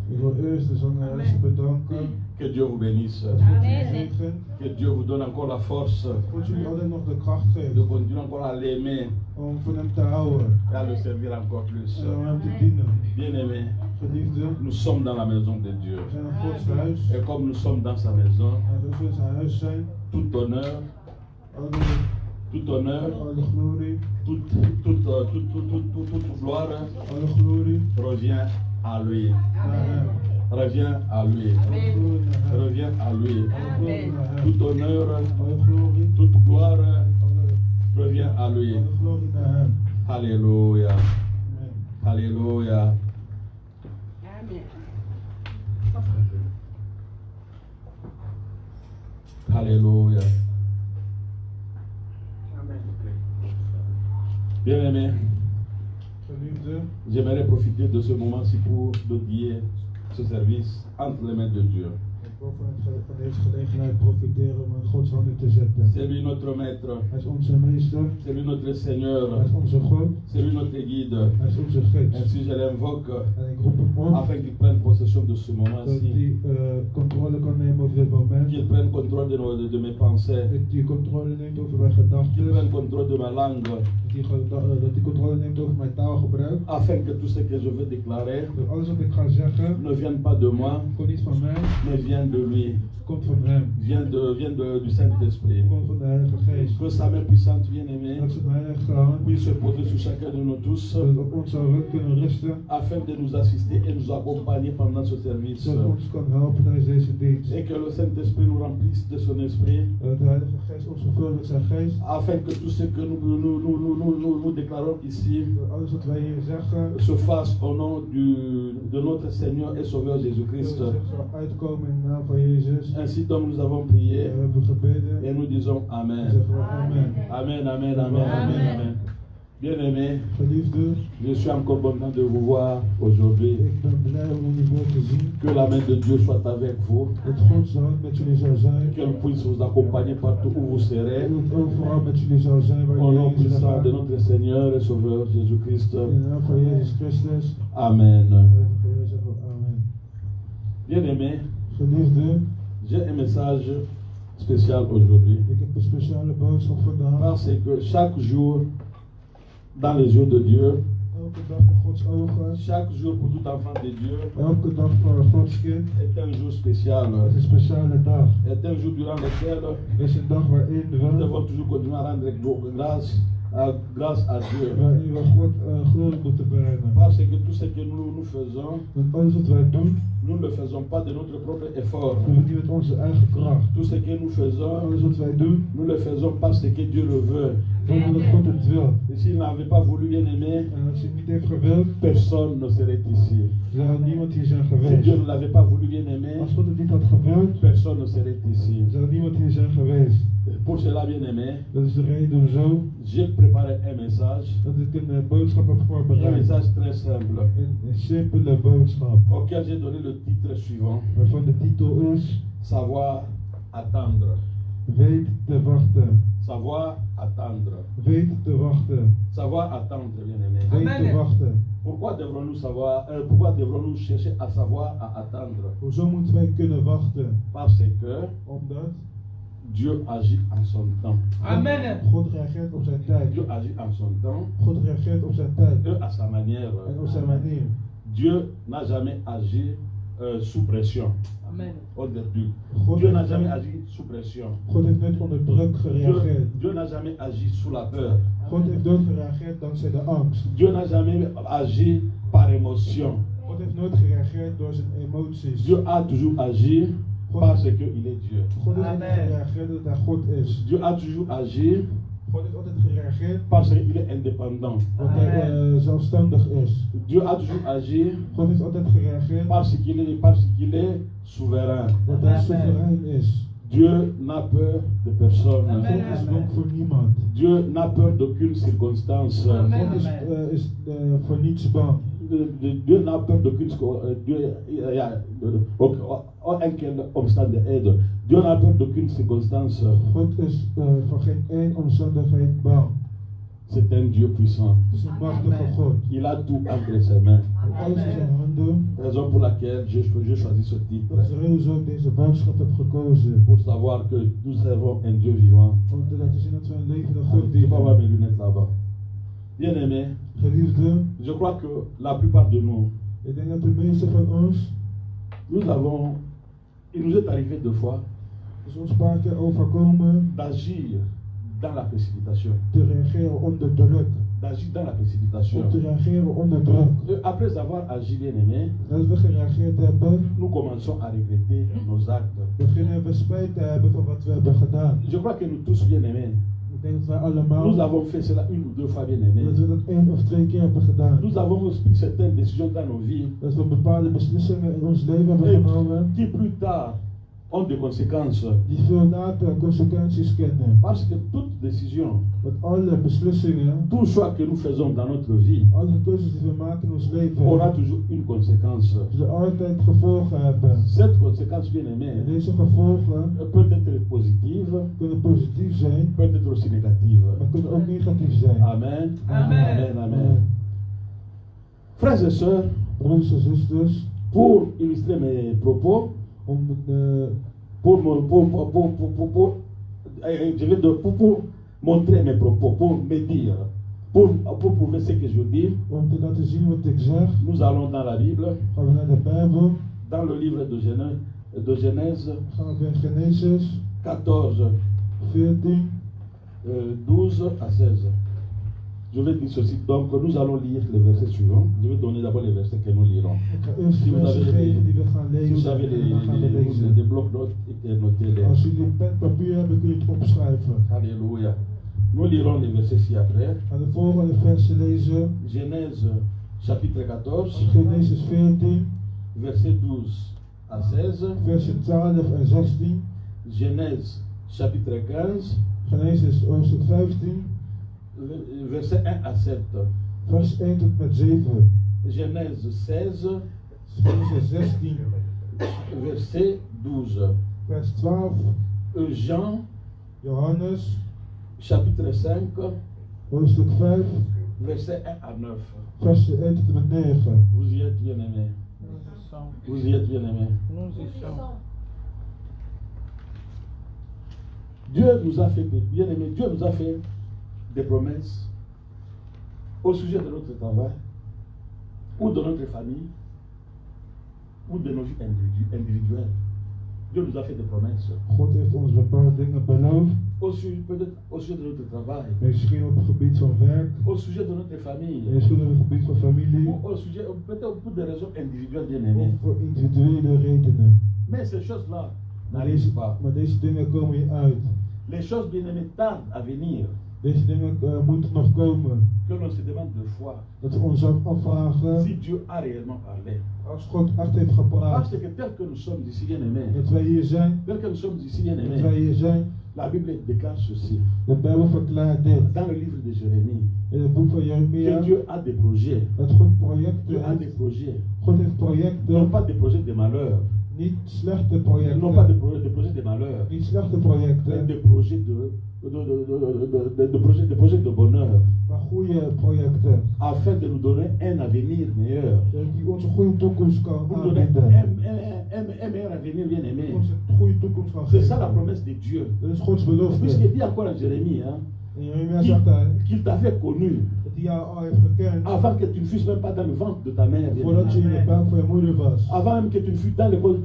Ik wil eerst de zangeressen bedanken. Que Dieu vous bénisse. Dat God jullie zegent. Que Dieu vous donne encore la force God jullie altijd nog de kracht de geeft continuer encore à l'aimer om van hem te houden et à le servir encore plus. en om hem te dienen. Bien-aimés, Geliefden, nous sommes dans la maison de Dieu. we zijn in Gods huis. Et comme nous sommes dans sa maison, En zoals we in zijn huis zijn, tout honneur, alle glorie, toute gloire alle glorie revient à lui. naar hem. Revient à lui. Alle glorie naar hem. Revient à lui. Alle glorie naar hem. Tout honneur, Alle glorie, toute gloire alle revient à lui. glorie naar hem. Alléluia. Amen. Alléluia. Alléluia. Bien-aimés, Geliefden, j'aimerais profiter de ce moment-ci pour dédier ce service entre les mains de Dieu. ik wil van deze gelegenheid profiteren om in Gods handen te zetten. C'est lui notre maître, Hij is onze meester, c'est lui notre Seigneur, hij is onze God, c'est lui notre guide. hij is onze gids. Ainsi je l'invoque En ik roep hem op afin qu'il prenne possession de ce dat moment-ci, hij controle kan nemen over dit moment. qu'il prenne contrôle de mes pensées, Dat hij controle neemt over mijn qu'il gedachten. prenne contrôle de ma langue, Dat hij controle neemt over mijn taalgebruik. afin que tout ce que je veux déclarer Dat alles wat ik ga zeggen, ne vienne pas de moi, komt niet van mij, mais vienne de lui, komt van hem. vient du Saint-Esprit. Komt van de Heilige Geest. Que sa main puissante, bien-aimée, Dat zijn heilige hand, puisse se poser sur chacun de nous tous, dat het op ons zou rug kunnen rusten. afin de nous assister et nous accompagner pendant ce service. Dat het ons kan helpen tijdens deze dienst. Et que le Saint-Esprit nous remplisse de son esprit, Dat de Heilige Geest ons vervult met zijn geest. afin que tout ce que nous déclarons ici Dat alles wat wij hier zeggen, se fasse au nom de notre Seigneur et Sauveur dat Jésus-Christ. het zal uitkomen in de naam van Jezus. Ainsi donc nous avons prié We hebben gebeden et nous disons en Amen. zeggen we amen. Amen, amen, amen, amen, amen. Bien-aimés, Geliefden, je suis encore content de vous voir aujourd'hui. ik ben blij om jullie weer te zien. Que la main de Dieu soit avec vous, Dat Gods hand met jullie zou zijn. qu'elle puisse vous accompagner partout où vous serez. En dat overal met jullie zou zijn waar Au nom jullie heen zullen puissant de gaan. notre Seigneur et Sauveur Jésus-Christ. In de naam van Jezus Christus. Amen. Zeggen we amen. Bien-aimés, Geliefden, j'ai un message spécial aujourd'hui. ik heb een speciale boodschap vandaag. Parce que chaque jour, dans les yeux de Dieu, Elke dag in Gods ogen, chaque jour pour tout enfant de Dieu elke dag voor Gods kind est un jour spécial. is een speciale dag. Est un jour durant lequel Het is een dag waarin nous we, devons toujours continuer à rendre grâce à Dieu. waarin we God glorie moeten brengen. Parce que tout ce que nous faisons, Want alles wat wij doen, nous ne le faisons pas de notre propre effort. doen we niet met onze eigen kracht. Tout ce que nous faisons, Alles wat wij doen, nous le faisons parce que Dieu le veut. doen we omdat God het wil. Et s'il n'avait pas voulu bien aimer, En als hij het niet heeft gewild, personne ne serait ici. zou niemand hier zijn Si Dieu geweest. ne l'avait pas voulu bien aimer, Als God het niet had gewild, personne ne serait ici. zou niemand hier zijn geweest. Pour cela, bien aimé, Dat is de reden zo j'ai préparé un message, dat ik een boodschap heb un voorbereid. message très simple, Een simpele boodschap, auquel j'ai donné le titre suivant, waarvan de titel is Savoir attendre. Weet te wachten. Savoir attendre. Weet te wachten. Savoir attendre, bien aimé. Weet te wachten. Pourquoi devrons-nous chercher à savoir à attendre? Hoezo moeten wij kunnen wachten? Parce que Omdat Dieu agit en son temps. Amen. God reageert op zijn tijd. Dieu agit en son temps God reageert op zijn tijd et à sa manière. en op zijn manier. Dieu n'a jamais agi sous pression. Amen. Aujourd'hui. God Dieu n'a heeft, jamais agi sous pression. God heeft nooit onder druk gereageerd. Dieu n'a jamais agi sous la peur. God heeft nooit gereageerd dankzij de angst. Dieu n'a jamais agi par émotion. God heeft nooit gereageerd door zijn emoties. Dieu a toujours agi parce qu'il est Dieu. God heeft Amen. altijd gereageerd dat hij God is. Dieu a toujours agi God heeft altijd gereageerd parce qu'il est indépendant. dat hij zelfstandig is. Dieu a toujours agi God heeft altijd gereageerd parce qu'il est souverain. dat hij soeverein is. Dieu n'a peur de personne. Amen. God is bang voor niemand. Dieu n'a peur d'aucune circonstance. Amen. God is voor niets bang. Dieu n'a peur d'aucune enkele omstandigheid. Dieu n'a peur d'aucune circonstance. God is voor geen één omstandigheid bang. C'est un Dieu puissant. Het is een machtige God. Il a tout entre ses mains. Alles in zijn handen. Raison pour laquelle j'ai choisi ce titre. Dat is de reden hoezo ik deze boodschap heb gekozen. Pour savoir que nous servons un Dieu vivant. Om te laten zien dat we een levende Je God peux avoir dienen. mes lunettes là-bas. Bien aimé, Geliefde, je crois que la plupart de nous, ik denk dat de meeste van ons, il nous est arrivé deux fois is ons een paar keer overkomen d'agir dans la précipitation. te reageren onder druk. D'agir dans la précipitation. Om te reageren onder druk. Et après avoir agi, bien aimé, Als we gereageerd hebben, nous commençons à regretter nos actes. beginnen we spijt te hebben van wat we hebben gedaan. Je crois que nous tous, bien aimés, Ik denk dat wij allemaal, nous avons fait cela une ou deux fois, bien aimés. dat we dat 1 of 2 keer hebben gedaan. Nous avons pris certaines décisions dans nos vies Dat we bepaalde beslissingen in ons leven hebben genomen, qui plus tard ont des conséquences. die veel later consequenties kennen. Parce que toute décision, Want alle beslissingen, tout choix que nous faisons dans notre vie alle keuzes die we maken in ons leven, aura toujours une conséquence. zullen altijd gevolgen hebben. Cette conséquence, bien En aimée, deze gevolgen peut être positive, kunnen positief zijn, peut être aussi négative. maar kunnen ook negatief zijn. Amen. Amen. Amen. Amen. Frères et sœurs, Broeders en zusters, pour illustrer mes propos, om pour montrer mes propos, pour me dire, pour prouver ce que je dis, om te laten zien wat ik zeg, nous allons dans la Bible, gaan we naar de Bijbel, dans le livre de Genèse, gaan we in Genesis 14, 14, 12 à 16. Je vais dire ceci, donc nous allons lire les versets suivants. Je vais donner d'abord les versets que nous lirons. ik ga eerst Si de vous versen avez geven die we gaan Si vous lezen avez en dan gaan we des lezen. blocs-notes, notez-les. Als jullie pen en papier hebben, kun je het opschrijven. Alléluia. Nous lirons les versets ci-après. We gaan de volgende versen lezen. Genèse chapitre 14, Genesis 14, verset 12 à 16. versen 12 en 16. Genèse chapitre 15, Genesis hoofdstuk 15, verset 1 à 7. vers 1 tot met 7. Genèse 16, Genesis 16, verset 12. vers 12. Jean Johannes, chapitre 5, hoofdstuk 5, verset 1 à 9. versen 1 tot met 9. Vous y êtes bien aimés. Vous y êtes bien aimés. Dieu nous a fait, bien aimés, Dieu nous a fait des promesses au sujet de notre travail, ou de notre famille, ou de nos vies individuelles. Dieu nous a fait des promesses. God heeft ons bepaalde dingen beloofd. Peut-être au sujet de notre travail, Misschien op het gebied van werk, au sujet de notre famille, misschien op het gebied van familie, ou au sujet, peut-être pour des raisons individuelles bien of aimées. voor individuele redenen. Mais ces choses-là Maar n'arrivent pas. deze dingen komen niet uit. Les choses bien aimées tardent à venir. Deze dingen moeten nog komen. Que l'on se demande deux fois Dat we ons afvragen si Dieu a réellement parlé. als God echt heeft gepraat. Parce que tel que nous sommes ici bien aimés, Dat wij hier zijn, tel que nous sommes ici bien dat wij aimés, hier zijn. la Bible déclare ceci. De Bijbel verklaart dit. Dans le livre de Jérémie, In het boek van que Jeremia. Dieu a des projets. Dat God projecten Dieu a des heeft. projets. God heeft Non projecten. pas des projets de malheur. Niet slechte Non pas des projecten. projets de malheur. Niet slechte Mais projecten. des projets de bonheur. Maar goede projecten. Afin de nous donner un avenir meilleur. Die ons een goede toekomst kan Pour nous donner aanbieden. un meilleur avenir bien aimé. Ons een goede toekomst kan C'est ça la geven. promesse de Dieu. Dat is Gods belofte. Puisqu'il dit encore à Jérémie, hein, En Jeremia zegt hij qu'il t'avait connu dat hij jou al heeft gekend. avant que tu ne fusses même pas dans le ventre de ta mère. bien Voordat je in aimé. de buik van je moeder was. Avant même que tu ne fusses dans le ventre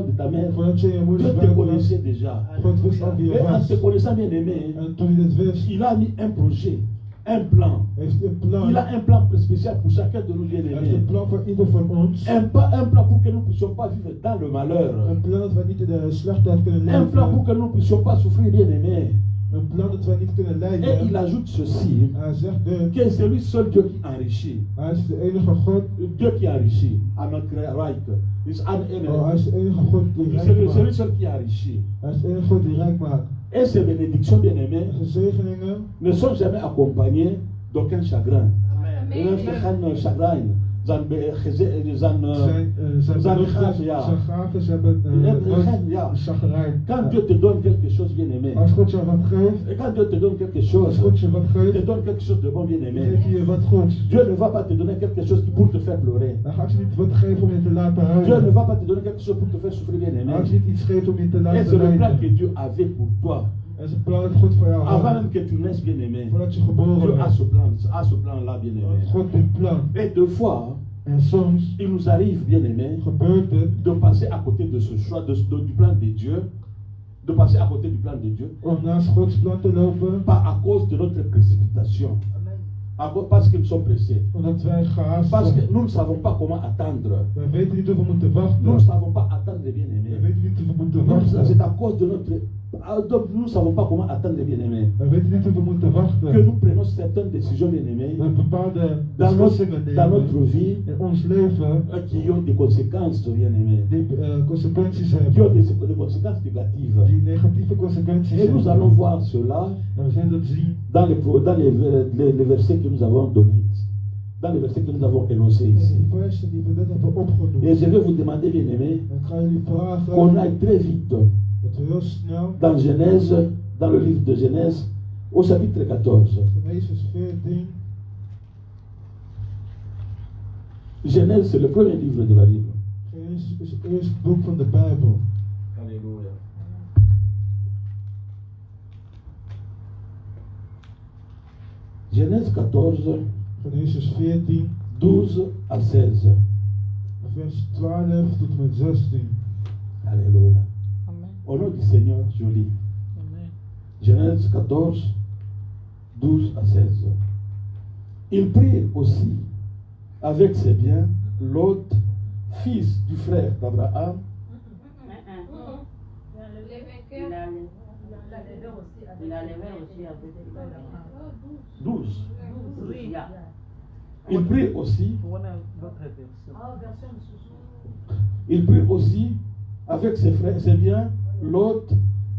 de ta mère. Voordat je in je Dieu moeders te buik was. connaissait déjà. God wist al wie je Et en was. te connaissant bien aimé, En toen hij dit wist, il a mis un projet, un plan. heeft hij een plan. Il a un plan spécial pour chacun de nous bien Hij heeft een aimés. plan voor ieder van ons. Un plan pour que nous ne puissions pas vivre dans le malheur. Een plan dat wij niet in de slechtheid kunnen Un plan pour leven. que nous ne puissions pas souffrir bien aimés. Een plan dat wij niet kunnen Et il leiden. ajoute ceci, Hij zegt dit. que c'est lui seul Dieu qui enrichit. Hij is de enige God. Dieu qui enrichit à notre rijk. Hij is de enige God die C'est rijk lui maakt. seul qui enrichit. Hij is de enige God die rijk maakt. Et ces bénédictions bien aimées En zijn zegeningen ne sont jamais accompagnées d'aucun chagrin. zijn Ze hebben Zanigaf, nuchter, ja. ze gaven, ze hebben Ja. chagrijn. Quand Dieu te donne quelque chose, bien aimé, Als God je wat geeft, et quand Dieu te donne quelque als chose, God je wat il te geeft, donne quelque chose de bon, bien dan aimé. geeft hij je wat goeds. Dieu ne va pas te donner quelque chose pour te faire pleurer. Dan gaat je niet wat geven om je te laten Dieu ne huilen. va pas te donner quelque chose pour te faire souffrir, bien Dan aimé. gaat je niet iets geven om je te Et laten c'est le plan lijden. que Dieu avait pour toi. Dat is een plan dat God voor jou Avant had. même que tu naisses, bien aimé. Voordat je geboren Dieu a bent. ce plan-là, bien aimé. God dit plan. Et deux fois, En soms il nous arrive, bien aimé, gebeurt het de passer à côté de ce choix, du plan de Dieu, de passer à côté du plan de Dieu, om naast Gods plan te lopen. pas à cause de notre précipitation, parce que nous sommes pressés, Omdat wij gehaast parce que zijn. nous ne savons pas comment attendre, Wij weten niet hoe we moeten nous ne wachten. savons pas attendre, bien Wij aimé. weten niet hoe we moeten wachten. C'est à cause de notre... Donc, nous ne savons pas comment attendre, bien aimé. Wij weten niet hoe we moeten Que wachten. nous prenons certaines décisions, bien aimé, We bepaalde dans beslissingen notre nemen vie, in ons leven qui ont des conséquences, bien aimé, die consequenties qui ont hebben. des conséquences négatives. Die negatieve consequenties Et nous allons hebben. voir cela En we zullen dat zien dans les versets que nous avons donnés, dans les versets que nous avons énoncés in ici. die versen die we net hebben opgenoemd. Et je vais vous demander, bien aimé, En ik ga jullie vragen qu'on aille très vite dat we heel snel dans Genèse, dans le livre de Genèse, au chapitre 14. Genesis 14. Genèse, c'est le premier livre de la Bible. Genesis is het eerste boek van de Bijbel. Alléluia. Genèse 14, Genesis 14, 12 à 16. vers 12 tot en met 16. Alléluia. Amen. Au nom du Seigneur, je lis. Amen. Genèse 14, 12 à 16. Il prit aussi avec ses biens Lot, fils du frère d'Abraham, Il a levé aussi avec 12. Oui. Il prit aussi, One of d'autres versions. il prit aussi avec ses frères, ses biens Lot,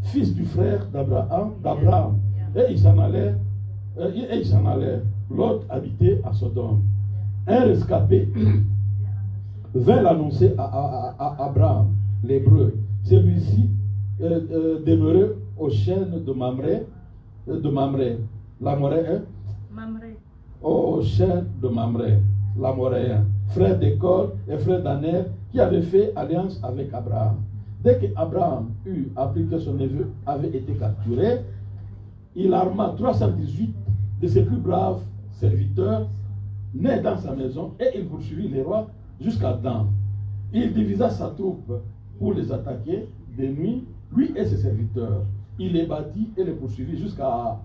fils du frère d'Abraham, et il s'en allait, Lot habitait à Sodome. Un rescapé vint l'annoncer à Abraham, l'hébreu. Celui-ci demeurait aux chaînes de Mamré, aux chaînes de Mamré, l'Amoréen, frère d'École et frère d'Aner, qui avait fait alliance avec Abraham. Dès qu'Abraham eut appris que son neveu avait été capturé, il arma 318 de ses plus braves serviteurs nés dans sa maison et il poursuivit les rois jusqu'à Dan. Il divisa sa troupe pour les attaquer de nuit, lui et ses serviteurs. Il les battit et les poursuivit jusqu'à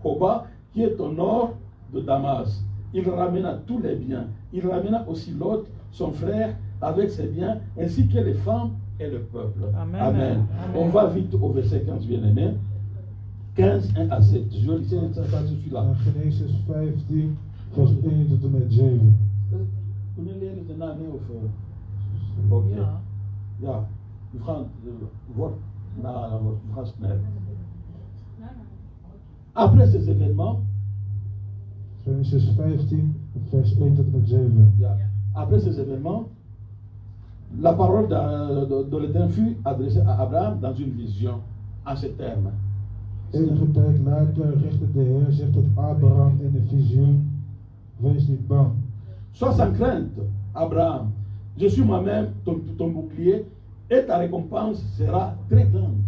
Hoba, qui est au nord de Damas. Il ramena tous les biens. Il ramena aussi Lot, son frère, avec ses biens, ainsi que les femmes et le peuple. Amen. Amen. Amen. On va vite au verset 15, bien aimé. 15, 1 à 7. Je lis ça, je suis là. En Genesis 15, vers 1 tot en met 7. Vous ne lirez de naam of... Ok. Ja. Ja, we gaan woord na woord, we gaan snel. Après ces événements, Genesis 15, vers 1 tot en met 7. ja, après ces événements, la parole de l'Éternel fut adressée à Abraham dans une vision en ces termes. Enige tijd later richtte de Heer zich tot Abraham in een visioen. Wees niet bang. Sois sans crainte, Abraham. Je suis moi-même ton bouclier et ta récompense sera très grande.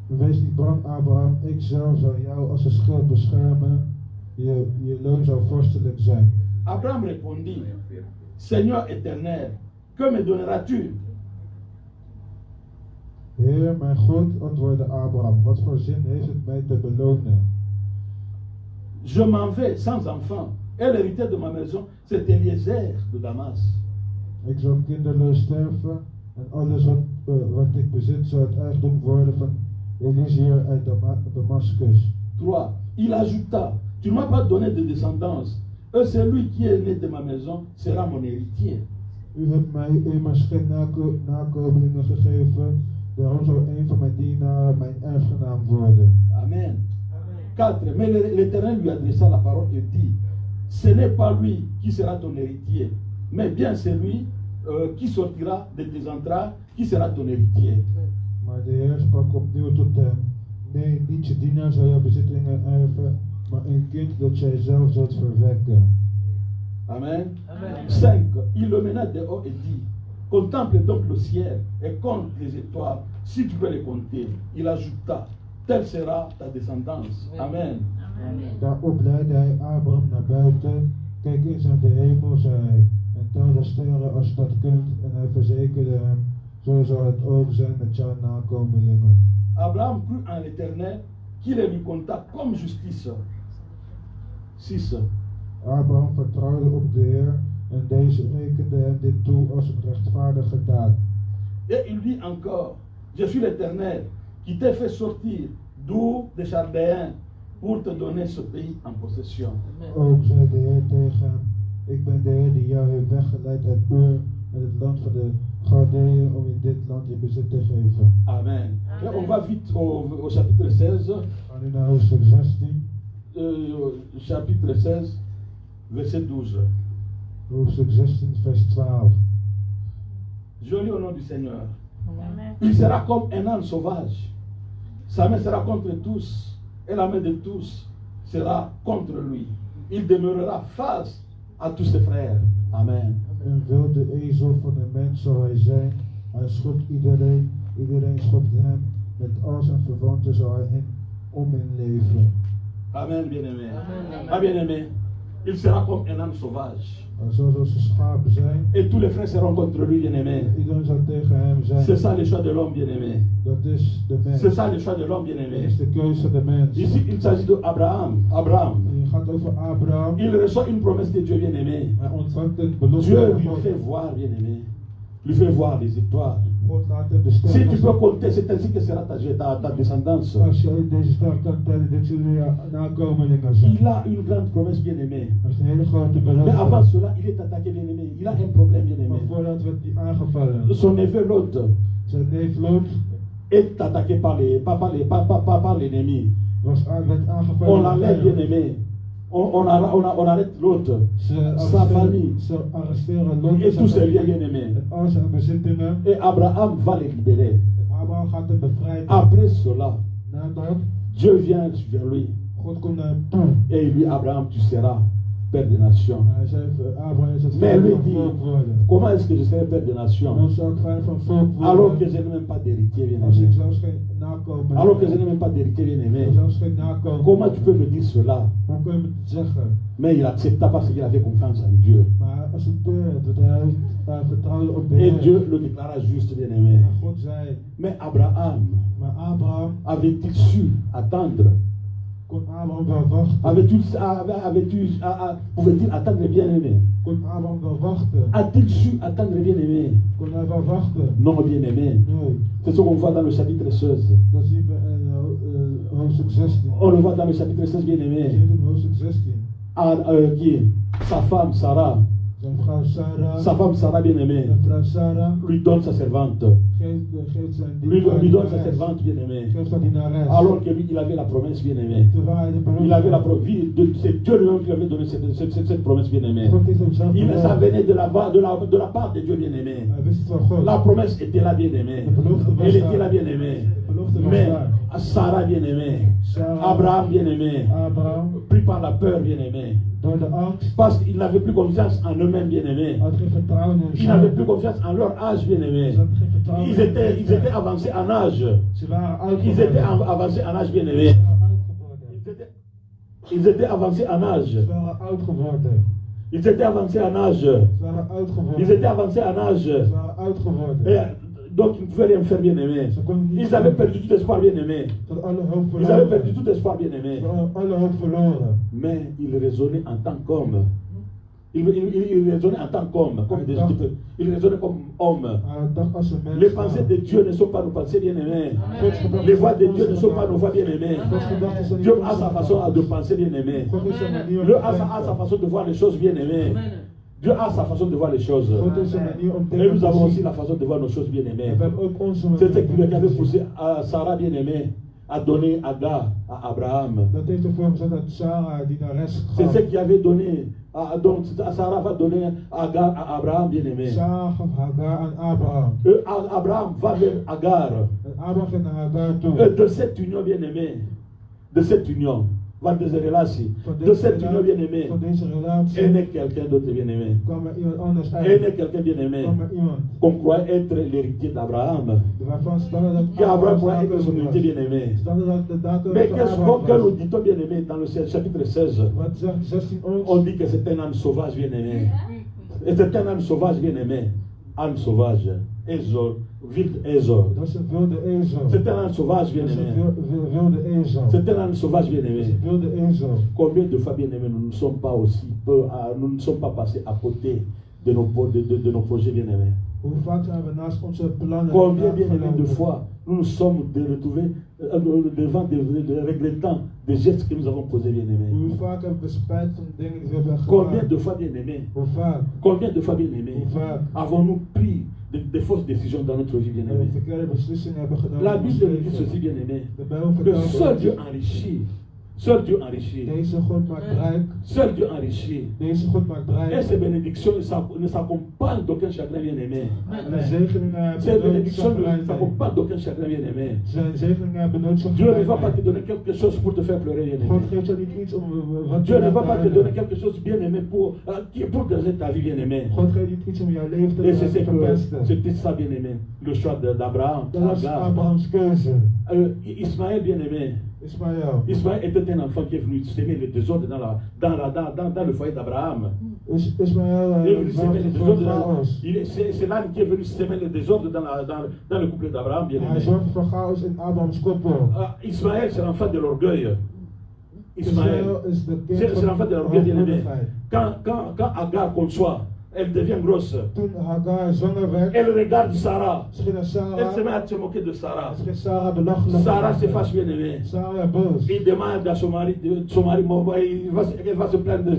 Wees niet bang, Abraham. Ik zal jou als een schild beschermen. Je loon zal vorstelijk zijn. Abraham répondit, Seigneur éternel, que me donneras-tu? Heer, mijn God, antwoordde Abraham. Wat voor zin heeft het mij te belonen? Je m'en vais sans enfant. Et l'héritier de ma maison, c'est Eliezer de Damas. Ik zal kinderloos sterven. En alles wat ik bezit zal het eigendom worden van Eliezer uit Damascus. 3. Il ajouta, tu ne m'as pas donné de descendance. Et celui qui est né de ma maison sera mon héritier. U hebt mij immers geen nakomelingen gegeven. Daarom zal een van mijn dienaren mijn erfgenaam worden. Amen. 4. Mais l'Éternel lui adressa la parole et dit, ce n'est pas lui qui sera ton héritier, mais bien celui qui sortira de tes entrailles, qui sera ton héritier. Maar de Heer sprak opnieuw tot hem. Nee, niet je dienaar zal jouw bezittingen erven, maar een kind dat jij zelf zult verwekken. Amen. Amen. 5. Il le mena dehors et dit, contemple donc le ciel et compte les étoiles, si tu peux les compter. Il ajouta, telle sera ta descendance. Amen. Daarop leidde hij Abraham naar buiten. Kijk eens naar de hemel, zei hij, en tel de sterren als je dat kunt. En hij verzekerde hem, zo zal het ook zijn met jouw nakomelingen. Abraham crut en l'Éternel, qu'il lui compta comme justice. 6. Abraham vertrouwde op de Heer en deze rekende hem dit toe als een rechtvaardige daad. Et il dit encore, je suis l'Éternel qui t'ai fait sortir d'Our des Chaldéens pour te donner ce pays en possession. Ook zei de Heer tegen hem, ik ben de Heer die jou heeft weggeleid uit Ur en het land van de Galdeeën om in dit land je bezit te geven. Amen. Et on va vite au chapitre 16. We gaan nu naar hoofdstuk 16. Chapitre 16, verset 12. Hoofdstuk 16 vers 12. Je lis au nom du Seigneur. Amen. Il sera comme un âne sauvage. Sa main sera contre tous, et la main de tous sera contre lui. Il demeurera face à tous ses frères. Amen. Een wilde ezel van een mens zal hij zijn. Hij schopt iedereen, iedereen schopt hem. Met al zijn verwanten zal hij hen om in leven. Amen, bien-aimé. Amen. Ah, bien-aimé. Il sera comme un âne sauvage. Hij zal zoals een schaap zijn. Et tous les frères seront contre lui, bien-aimé. Iedereen zal tegen hem zijn. C'est ça le choix de l'homme, bien-aimé. Dat is de mens. C'est ça le choix de l'homme, Dat bien-aimé. is de keuze van de mens. Ici, il s'agit d'Abraham. Abraham. Je gaat over Abraham. Il reçoit une promesse de Dieu, bien-aimé. Hij ontvangt het belofte Dieu van lui God. fait voir, bien-aimé. Lui fait voir les étoiles. God laat hem de Si tu sterren peux zien. compter, c'est ainsi que sera ta descendance. Als je deze ster kan tellen, dit zullen je nakomelingen zijn. Il a une grande promesse, bien-aimé. Dat is een hele grote Mais avant belofte. cela, il est attaqué, bien-aimé. Il a un problème, bien-aimé. Maar voordat werd hij aangevallen. Son neveu Lot Zijn neef Lot est attaqué par l'ennemi. werd aangevallen. On door l'enlève, vijanden. bien-aimé. On arrête Lot, Ze sa famille arresteren Lot et tous ses liens, en bien-aimé. al zijn bezittingen. Et Abraham va les libérer. En Abraham gaat hem bevrijden. Après cela, Nadat Dieu vient vers lui God komt naar hem toe. et il dit, Abraham, tu seras père des nations. Hij zei, Abraham is het Mais vader lui van dit, volk worden. comment est-ce que je serai père des Dan nations zou ik vader van volk alors que worden. je n'ai même pas d'héritier, Als ik bien-aimé? zelfs geen nakomen Alors que je n'ai même pas d'héritier, bien-aimé. zelfs geen nakomen. Comment tu peux me dire cela? Hoe kun je me zeggen? Mais il accepta parce qu'il avait confiance en Dieu. Maar hij accepteerde het, want hij vertrouwde op de Et Heer. Dieu le déclara juste, bien-aimé. Maar God zei, Mais Abraham maar Abraham, avait-il su attendre? kon Abraham wel wachten? Pouvait-il attendre, bien-aimé? Kon Abraham wel wachten? A-t-il su attendre, bien-aimé? Kon hij wel wachten? Non, bien-aimé. Nee, C'est ce qu'on voit dans le chapitre 16. dat zien we in hoofdstuk 16. On le voit dans le chapitre 16, Je ziet bien-aimé. in hoofdstuk 16. Qui? Sa femme, Sarah. Zijn vrouw Sarah, Sa femme, Sarah, bien-aimé, zijn vrouw Sarah lui donne sa servante. geeft zijn Lui donne sa dienares. servante, bien-aimé. Geeft haar dienares. Alors que lui, il avait la promesse, bien-aimé. Terwijl hij de Il avait la belofte promesse. C'est Dieu lui-même qui lui avait donné cette promesse, bien-aimé. God heeft hem zelf Il beloofd. ça venait de la part de Dieu, bien-aimé. Hij wist het van God. La promesse était là, bien-aimé. Elle était là, bien-aimé. De belofte was Mais daar. Sarah, bien-aimé. Sarah, Abraham, bien-aimé. Abraham, Pris par la peur, bien-aimé. door de angst, Parce qu'ils n'avaient plus confiance en eux-mêmes, bien-aimé. had geen vertrouwen in Ils n'avaient plus zichzelf. confiance en leur âge, bien-aimé. Ze hadden geen vertrouwen Ils in étaient avancés en âge. Ze waren oud Ils étaient geworden. avancés en âge, bien-aimé. Ze waren oud geworden. Ils étaient avancés en âge. Ze waren oud geworden. Ils étaient avancés en âge. Ze waren oud geworden. Ils étaient avancés en âge. Ze waren oud geworden. Et donc ils ne pouvaient rien faire, bien-aimé. Ze konden niet Ils avaient perdu tout espoir, bien-aimé. Ze hadden alle hoop Ils avaient perdu verloren. tout espoir, bien-aimé. Ze hadden alle hoop verloren. Mais ils raisonnaient en tant qu'hommes. Ils raisonnaient en tant qu'hommes. Ils raisonnaient comme hommes. Hij dacht als een mens. Les pensées de Dieu ne sont pas nos pensées, bien-aimés. Gods gedachten Les voies de zijn Dieu ne onze sont pas nos gedachten. voies, bien-aimés. Gods gedachten zijn niet Dieu onze a sa façon de penser, bien-aimés. God heeft zijn manier om Dieu te a sa denken. façon de voir les choses, bien-aimés. Dieu a sa façon de voir les choses. God heeft zijn manier om te Et nous avons aussi zien. la façon de voir nos choses, bien-aimés. En we hebben ook onze C'est ce manier qui avait om te poussé zien. à Sarah, bien-aimée, à donner Agar à Abraham. Dat heeft ervoor gezorgd dat Sarah dienares C'est gaf. ce qui avait donné donc Sarah va donner Agar à Abraham, bien-aimé. Sarah gaf Hagar aan Abraham. Abraham va vers Agar. En Abraham ging naar Hagar toe. Et de cette union, bien-aimé, de cette union, van deze relatie, de cette union, bien-aimé, Van deze relatie est né quelqu'un d'autre, bien-aimé. kwam er iemand anders Est uit. né quelqu'un, bien-aimé, Kwam er iemand qu'on croit être l'héritier d'Abraham. waarvan ze dachten dat Qu'Abraham pourrait Abraham être son héritier, was. bien-aimé. Ze dachten dat de datum Mais van qu'est-ce Abraham que nous was. dit-on, bien-aimé, dans le chapitre 16? Wat zegt 16 On ons? dit que c'est un âne sauvage, bien-aimé. Et c'est un âne sauvage, bien-aimé. Âne sauvage. Ézor. Wilde Ézor. Dat is een wilde ezel. C'est un âne sauvage, Dat is een bien-aimé. wilde ezel. C'est un âne sauvage, Dat is bien-aimé. een wilde ezel. Combien de fois, bien-aimés, nous ne sommes pas aussi peu, nous ne sommes pas passés à côté de nos projets, bien-aimés. Hoe vaak zijn we naast onze plannen Combien, bien-aimés, de gelopen? fois nous nous sommes retrouvés devant des regrettant des gestes que nous avons posés, bien-aimés. Hoe vaak hebben we spijt van dingen die we hebben Combien gemaakt? de fois, bien-aimés, Hoe vaak? combien de fois, bien-aimés, Hoe vaak? avons-nous pris des fausses décisions dans notre vie, We bien-aimés? verkeerde beslissingen hebben gedaan. La in ons Bible nous dit leven. ceci, bien-aimés. De Bijbel Que vertelt seul ons, Dieu enrichit. Seul Dieu enrichit. deze God maakt rijk. Seul Dieu enrichit. Deze God maakt Et rijk. ces bénédictions ne s'accompagnent d'aucun chagrin, bien-aimé. En de zegeningen Ces hebben nooit bénédictions ne chagrijnheid. s'accompagnent d'aucun chagrin, bien-aimé. Zijn zegeningen hebben nooit Dieu ne va pas te chagrijnheid. donner quelque chose pour te faire pleurer, bien-aimé. God geeft je niet iets om wat Dieu ne va te pas te laten donner huilen. quelque chose, bien-aimé, pour te ta vie, bien-aimé. God geeft niet iets om jouw leven te Et c'est laten verpesten. c'était ça, bien-aimé. Le choix d'Abraham. Dat was Agar. Abrahams keuze. Ismaël, bien-aimé. Ismaël. Ismaël était un enfant qui est venu semer le désordre dans le foyer d'Abraham. Ismaël Il est venu semer le désordre chaos. c'est l'âne qui est venu semer le désordre dans le couple d'Abraham, bien Hij aimé. zorgde voor chaos in Abrahams koppel. Ismaël, c'est l'enfant de l'orgueil. Ismaël, Ismaël is de c'est kind l'enfant van de l'orgueil, bien aimé. hoogmoedigheid. Quand Agar conçoit, elle devient grosse. Toen Hagar zwanger werd, Elle regarde Sarah. ze ging naar Elle se met Sarah. à se moquer de Sarah. Ze ging Sarah belachelijk Sarah maken. se fâche, bien aimé. Sarah werd boos. Il demande à son mari, elle va se plaindre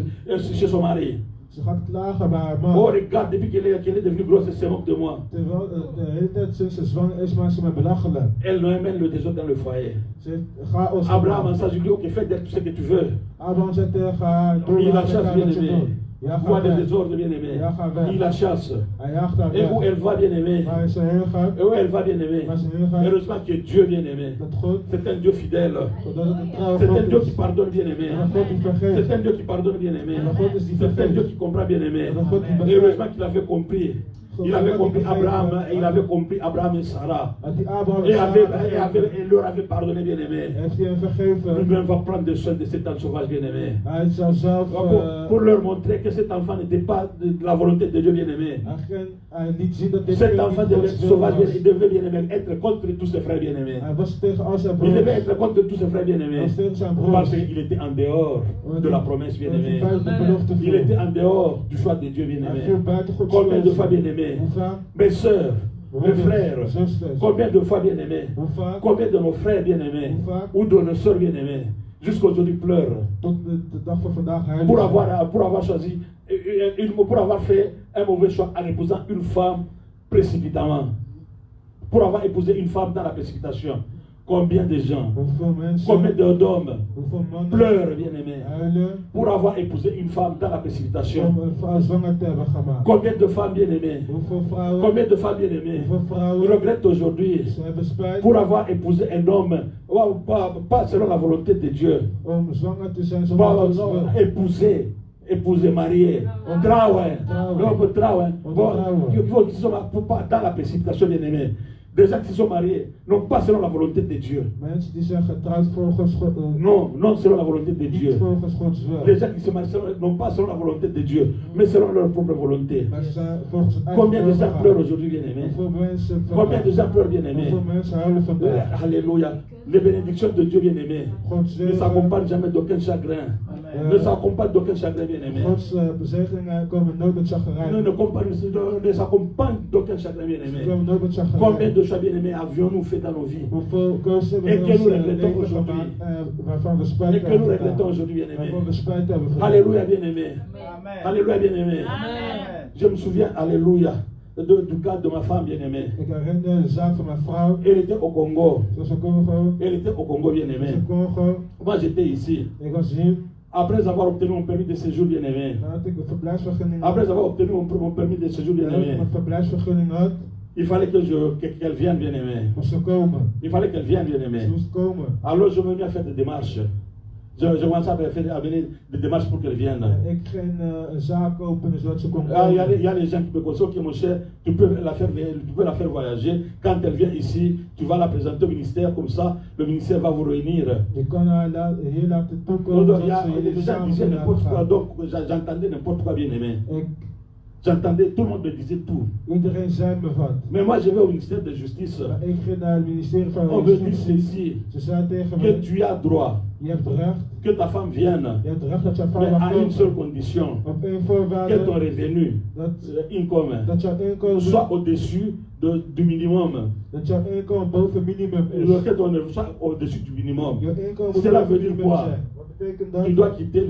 chez son mari. Ze gaat klagen bij haar Oh, man. regarde, depuis qu'elle est devenue grosse, elle se moque de moi. Terwijl de hele tijd sinds ze zwanger is, maakt ze me belachelijk. Elle mène le désordre dans le foyer. Ze heeft chaos Abraham, gemaakt. ça, je lui dis, ok, fais tout ce que tu veux. Abraham zei tegen haar, doe Il la wat chasse, bien wat je aimé. doet. Ja, Voit ga le weg. désordre, bien aimé. Ja, ga weg. Il la chasse. Hij jaagt haar Et où weg. elle va, bien aimé. Maar ze heen gaat, Et où elle va, bien aimé. maar ze heen gaat, Heureusement que Dieu, bien aimé. dat God, C'est un Dieu fidèle. dat het een trouwe C'est un God Dieu qui is. pardonne, bien aimé. En een God die C'est un vergeeft. Dieu qui pardonne, bien aimé. En een God is die C'est un Dieu vergeeft. qui comprend, bien aimé. En een God die Et begrijpt. heureusement qu'il avait compris. Il avait compris Abraham, il avait compris Abraham et Sarah. Had die Abraham Et, en Sarah et leur avait pardonné, bien aimé. heeft hij hem vergeven. Lui-même va prendre soin de cet enfant sauvage, bien aimé. Hij zou zelf, Pour leur montrer que cet enfant n'était pas de la volonté de Dieu, bien aimé. hij liet zien dat dit Cet kind enfant niet devait, Gods wil sauvage, was. il devait, bien aimé, être contre tous ses frères, bien aimés. Hij was tegen al zijn Il devait broers. être contre tous ses frères, bien Hij aimés. was tegen zijn Parce broers. qu'il était en dehors de la promesse, bien aimé. Il était en dehors du choix de Dieu, bien Hij aimé. viel buiten Gods Combien de keuze. fois, bien aimé, Hoe vaak? mes soeurs, mes frères, Zusters. combien de fois, bien aimé, Hoe vaak? combien de nos frères, bien aimés, Hoe vaak? ou de nos soeurs, bien aimés, jusqu'aujourd'hui pleurent Tot de dag van vandaag huilen pour ze. avoir choisi, pour avoir fait un mauvais choix en épousant une femme précipitamment, pour avoir épousé une femme dans la précipitation. Combien de gens, Hoeveel mensen, combien d'hommes hoeveel mannen pleurent, bien aimés, huilen pour avoir épousé une femme dans la précipitation. om een vrouw zwanger te hebben gemaakt. Combien de femmes bien aimées, Hoeveel vrouwen, combien de femmes bien aimées hoeveel vrouwen regrettent aujourd'hui ze hebben spijt pour avoir épousé un homme, pas selon la volonté de Dieu, om zwanger te zijn zonder Gods wil. épouser, marier, trouver, Trouwen. qui sont dans la précipitation, bien aimés. Des gens qui sont mariés, non pas selon la volonté de Dieu. Mensen die zijn getrouwd volgens God, Non selon la volonté de niet Dieu. volgens Gods Les wil. gens qui se marient, non pas selon la volonté de Dieu, mais selon leur propre volonté. Maar ze zijn volgens hun eigen Combien de wil gens gegaan. pleurent aujourd'hui, bien aimés? Hoeveel mensen Combien de gens pleurent, bien aimés? Hoeveel mensen huilen vandaag. Alléluia. Les bénédictions de Dieu, bien aimés, Gods ne zegen, s'accompagnent jamais d'aucun chagrin. Ne s'accompagnent d'aucun chagrin, bien aimés. Gods zegeningen komen nooit met chagrijn. Ne s'accompagnent d'aucun chagrin, bien Ze aimés. komen nooit met chagrijn. Combien de choix, bien aimés, avions-nous fait dans nos vies? Hoeveel keuzes hebben Et we que in nous ons regrettons leven aujourd'hui. gemaakt waarvan we spijt Et que nous hebben regrettons gedaan. aujourd'hui, bien aimés. Waarvan we spijt hebben gedaan. Alléluia, bien aimés. Alléluia, bien aimés. Amen. Je me souviens, alléluia, du cas de ma femme, bien aimée. Ik herinner de zaak van mijn vrouw. Elle était au Congo. Ze was in Congo. Elle était au Congo, bien Ze was aimée. in Congo. Moi, j'étais ici. Ik was hier. Après avoir obtenu mon permis de séjour, bien-aimé. Nadat ik mijn verblijfsvergunning had, Après avoir obtenu mon permis de séjour, nadat ik bien-aimé. mijn verblijfsvergunning had, Il fallait qu'elle vienne, bien-aimé. moest ze komen. Il fallait qu'elle vienne, Ze bien-aimé. moest komen. Alors je me mis à faire des démarches. Je commençais à mener des démarches pour qu'elle vienne. En ik ging een zaak openen zodat ze kon Ah, il komen. y a les gens qui me conseillent, ok mon cher, tu peux la faire voyager. Quand elle vient ici, tu vas la présenter au ministère, comme ça, le ministère va vous réunir. Je kan haar hier laten toekomen Donc, zodat ze les jullie gens samen disaient kunnen n'importe quoi, gaan. donc j'entendais n'importe quoi, bien aimé. Ik, J'entendais, tout le monde me disait tout. iedereen zei me wat. Mais moi, je vais au ministère de Justice. Maar ik ging naar het ministerie van On me dit Justitie. ceci, Ze zei tegen que me, tu as droit je hebt recht. que ta femme vienne, Je hebt recht dat jouw mais vrouw mag à une seule komen. condition, Op één que ton voorwaarde revenu, dat, income, dat jouw inkomen, soit au-dessus du minimum. dat jouw inkomen boven minimum is. Que ton revenu soit au-dessus du minimum. Jouw inkomen Cela boven veut dire minimum quoi? zijn. Wat betekent dat? Tu dois quitter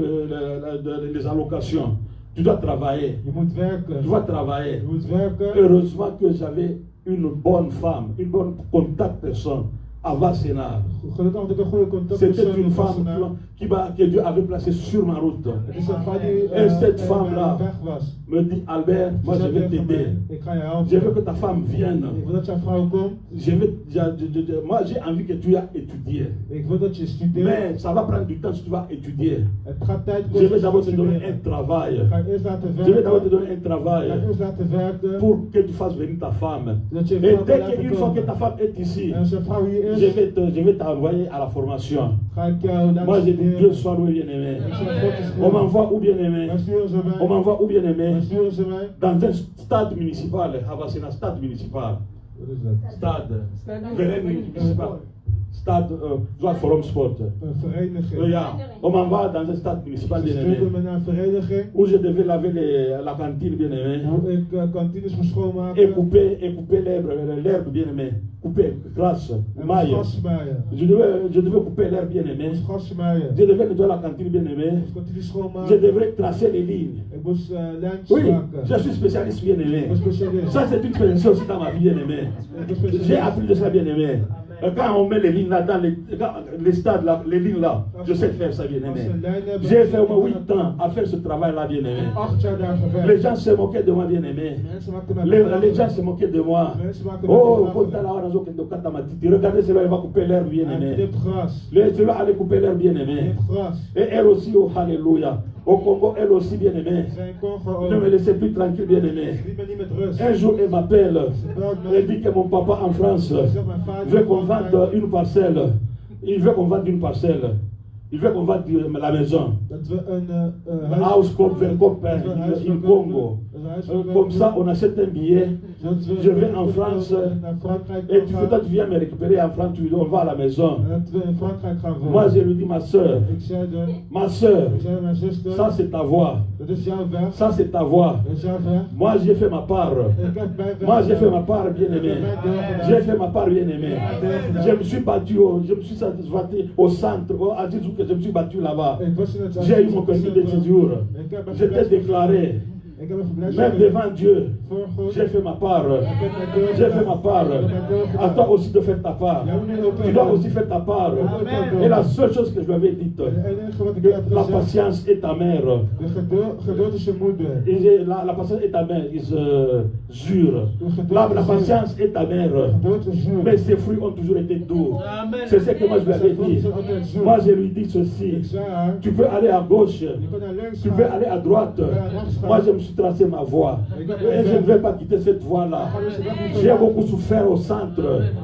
les allocations. Tu dois travailler. Je moet werken. Tu dois travailler. Je moet werken. Heureusement que j'avais une bonne femme, une bonne contact personne à Wassenaar. Gelukkig had ik een goede contact C'était une met femme que Dieu avait placée sur ma route. Het is een vrouw die Et cette femme-là weg was. me dit, Albert, moi Ze je zei vais tegen t'aider. mij, ik ga je helpen. Je veux que ta femme vienne. Ik wil dat jouw vrouw komt. Moi j'ai envie que tu ailles étudier. Ik wil dat je studeert. Mais ça va prendre du temps si tu vas étudier. Het gaat tijd Je kosten vais d'abord te om te donner studeren. un travail. Ik ga eerst laten Je vais d'abord te werken. donner un Ik travail ga eerst laten werken. pour que tu fasses venir ta femme. Dat je Et vrouw kan dès laten qu'une fois que komen. ta femme est ici, En als een vrouw hier je is, vais t'envoyer à la formation. ga ik jou laten Moi j'ai dit Dieu studeren. soit loué bien-aimé. Ik zeg, God is On goed. m'envoie où bien-aimé? Waar sturen ze mij? On m'envoie où bien-aimé? Waar sturen ze mij? Dans un stade municipal, c'est un stade municipal. Wat is dat? Stade, terrain municipal. Stade, Forum Sport. Een vereniging. Ja, on m'envoie dans un stade municipal Ze bien-aimé. sturen me naar een vereniging. Où je devais laver la cantine bien-aimé. Hoe ik kantines moest Et schoonmaken. couper l'herbe bien-aimé. Couper, grâce, En maille. moest gas smaaien. Je devais couper l'herbe bien-aimé. Moest gas smaaien. Je devais nettoyer la cantine bien-aimé. Moest kantines Je schoonmaken. devrais tracer les lignes. Ik moest lijntjes Oui, maken. je suis spécialiste bien-aimé. Ik was specialist. Ça, c'est une spécialité aussi dans ma vie bien-aimé. Ik was specialist. J'ai appris de ça bien-aimé. Quand on met les lignes là, dans les stades là, les lignes là, je sais faire ça bien-aimé. J'ai fait au moins 8 ans à faire ce travail là bien-aimé. 8 jaar daar gewerkt. Les gens se moquaient de moi bien-aimé. Mensen maakten mij Les belachelijk. gens se moquaient de moi. Mensen maakten mij Oh, belachelijk. regardez celui-là, il va couper l'herbe Hij bien-aimé. knipt gras. Celui-là allait couper l'herbe Hij bien-aimé. knipt gras. Et elle aussi, oh Alléluia. Au Congo, elle aussi bien-aimée. Zijn Congo Ne me ook. laissez plus tranquille bien-aimé. Liet me niet met rust. Un jour, elle m'appelle. Ze belt me. Elle dit que mon papa en France Ze zegt, mijn vader veut qu'on komt vende bij- une parcelle. Il veut qu'on vende une parcelle. Il veut qu'on vende la maison. Dat we een Un house comme Verkopen in Congo. Comme ça, on achète un billet. Je vais en France. naar Frankrijk Et toi, tu viens me récupérer en France. On va à la maison. En dat we in Frankrijk gaan wonen. Moi, je lui dis, ma soeur, Ik zei dan, ma soeur, ik zei aan mijn zuster, ça c'est ta voix. dat is jouw weg. Ça c'est ta voix. Dat is jouw weg. Moi, j'ai fait ma part. Ik heb mijn weg. Moi, j'ai fait ma part, bien-aimé. J'ai fait ma part, bien-aimé. Je me suis battu, je me suis battu au centre, à Dizou, que je me suis battu là-bas. Ik was in het J'ai eu mon permis de séjour. Ik heb een J'étais déclaré. Ik heb een Même verblijfsvergunning devant Dieu, voor God. j'ai fait ma part. Ik heb mijn deur J'ai fait gedaan. ma part. Ik heb mijn deur À gedaan. toi aussi de faire ta part. Tu dois aussi faire ta part. Amen. Et la seule chose que je lui avais dite, Het enige wat ik que heb la gezegd, patience est ta mère. de geduld is je moeder. Et la patience est ta mère, il se jure. La patience est ta mère. Geduld is zuur. Mais ses fruits ont toujours été doux. Amen. C'est ce que moi je lui avais Zijn vruchten dit. zijn altijd zuur. Moi je lui dis ceci. Ik zei haar, Tu peux aller à gauche, je kan naar links tu gaan. peux aller à droite. Moi je me suis tracé ma voie. Et je ne vais pas quitter cette voie-là. J'ai beaucoup souffert au centre.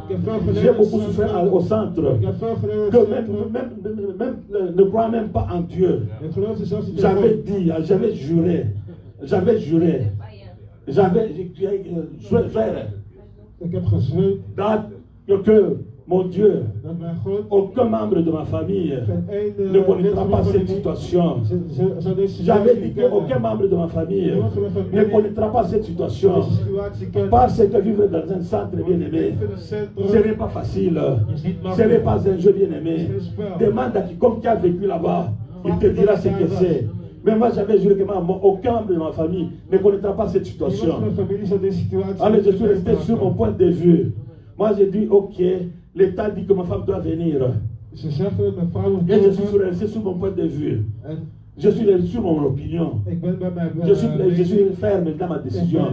Ik heb veel J'ai geleden beaucoup in het souffert centrum. au centre. Ik heb veel geleden in Que het même, centrum. ne crois même pas en Dieu. Ik geloofde zelfs niet in J'avais God. dit, j'avais juré. J'avais juré. J'avais juré. Ik heb gezweet Que mon Dieu, dat mijn God aucun membre de ma famille geen ene ne connaîtra lid pas van cette mijn situation. zou deze J'avais situatie dit niet qu'aucun kennen. membre de ma famille ne connaîtra pas cette situation. Deze situatie kennen. Parce que vivre dans un centre bien-aimé, In een ce centrum n'est pas facile. is niet Ce n'est makkelijk. pas un jeu bien-aimé. Demande à quiconque qui a vécu là-bas, il te dira ce que c'est. Mais moi j'avais juré que aucun membre de ma famille ne connaîtra pas cette Iemand situation. van mijn familie zou deze situatie Allez, je niet suis resté meemaken. sur mon point de vue. Moi j'ai dit, ok, l'État dit que ma femme doit venir. Ze zeggen dat mijn vrouw moet Et je suis komen. resté sur mon point de vue. En Je suis resté sur mon opinion. ik ben bij mijn Je suis ferme dans ma décision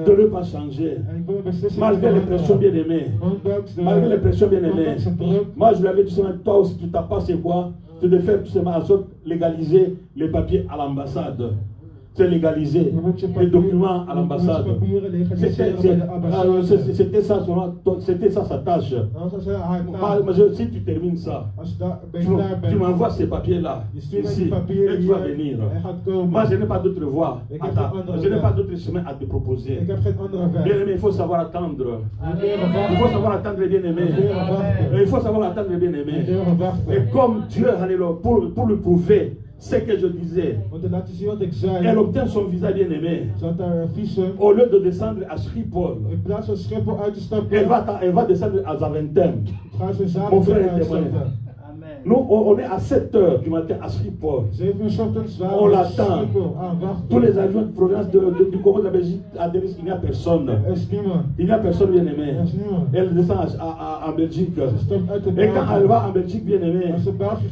de ne pas changer. en ik wil een beslissing Malgré les pressions bien aimées. Ondanks de Malgré les pressions bien aimées. ondanks de druk. Moi, je lui avais dit seulement, toi aussi, tu t'as pas, c'est quoi? C'est de faire tout simplement en sorte légaliser les papiers à l'ambassade. C'est légaliser les documents à l'ambassade. C'était ça, c'était ça sa tâche. Moi, si tu termines ça, tu m'envoies ces papiers-là ici et tu vas venir. Moi, je n'ai pas d'autre voie. Je n'ai pas d'autre chemin à te proposer. Bien aimé, il faut savoir attendre. Il faut savoir attendre, bien aimé. Il faut savoir attendre, bien aimé. Et comme Dieu, alléluia, pour le prouver, c'est que je disais, elle obtient son visa bien aimé. Au lieu de descendre à Schiphol, elle va descendre à Zaventem. Mon frère est témoin. Nous, on est à 7 h du matin à Schiphol. On l'attend. Tous les avions de province du Congo de la Belgique atterrissent, il n'y a personne. Il n'y a personne, bien aimé. Elle descend en Belgique. Et quand elle va en Belgique, bien aimé,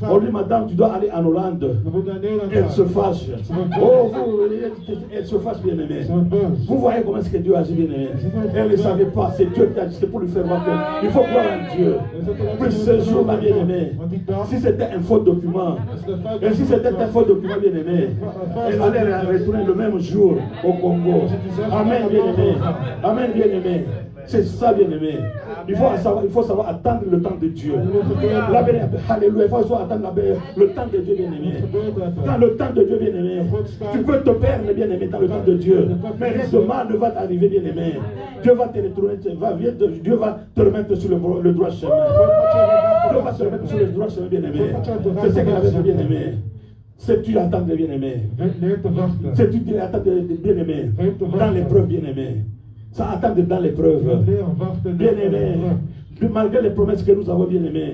on dit, madame, tu dois aller en Hollande. Elle se fâche. Oh, elle se fâche, bien aimé. Vous voyez comment est-ce que Dieu agit, bien aimé. Elle ne savait pas, c'est Dieu qui agit, c'est pour lui faire voir qu'il faut croire en Dieu. Puis ce jour-là, bien aimé, si c'était un faux document, et si c'était un faux document, bien aimé, elle allait retourner le même jour au Congo. Amen, bien aimé. Amen, bien aimé. C'est ça, bien aimé. Il faut savoir attendre le temps de Dieu. Alléluia. Il faut savoir attendre le temps de Dieu, bien aimé. Dans le temps de Dieu, bien aimé, tu peux te perdre, bien aimé, dans le temps de Dieu. Mais rien de mal ne va t'arriver, bien aimé. Dieu va te retourner, Dieu va te remettre sur le droit chemin. Dieu va te remettre sur le droit chemin, bien aimé. C'est ce qu'il avait fait, bien aimé. C'est tu attends de bien aimé. C'est tu attends de bien aimé. Dans l'épreuve, bien aimé. Ça attend dans l'épreuve. Bien aimé. Malgré les promesses que nous avons bien aimées,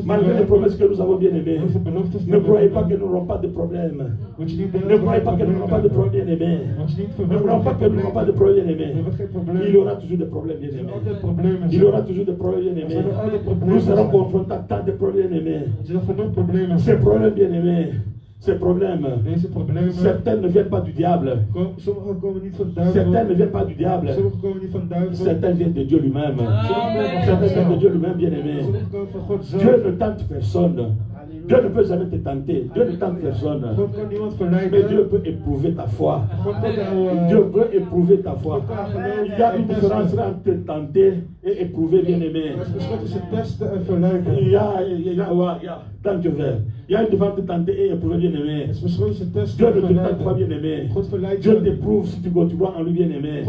malgré les promesses que nous avons bien aimées, ne croyez pas que nous n'aurons pas de problème. Ne croyez pas que nous n'aurons pas de problème bien aimés. Ne croyez pas que nous n'aurons pas de problème bien aimés. Il y aura toujours des problèmes bien aimés. Il y aura toujours des problèmes bien aimés. Nous serons confrontés à tant de problèmes bien aimés. Ces problèmes bien aimés. Ces problèmes, certains ne viennent pas du diable. Certains ne viennent pas du diable. Certains viennent de Dieu lui-même. Certains viennent de Dieu lui-même, bien aimé. Dieu ne tente personne. Dieu ne peut jamais te tenter. Dieu ne tente personne. Mais Dieu peut éprouver ta foi. Dieu peut éprouver ta foi. Il y a une différence entre tenter et éprouver, bien aimé. Il y a tant que vers. Il y a une différence entre tenter et éprouver, bien aimé. Dieu ne te tente pas, bien aimé. Dieu t'éprouve si tu crois en lui, bien aimé.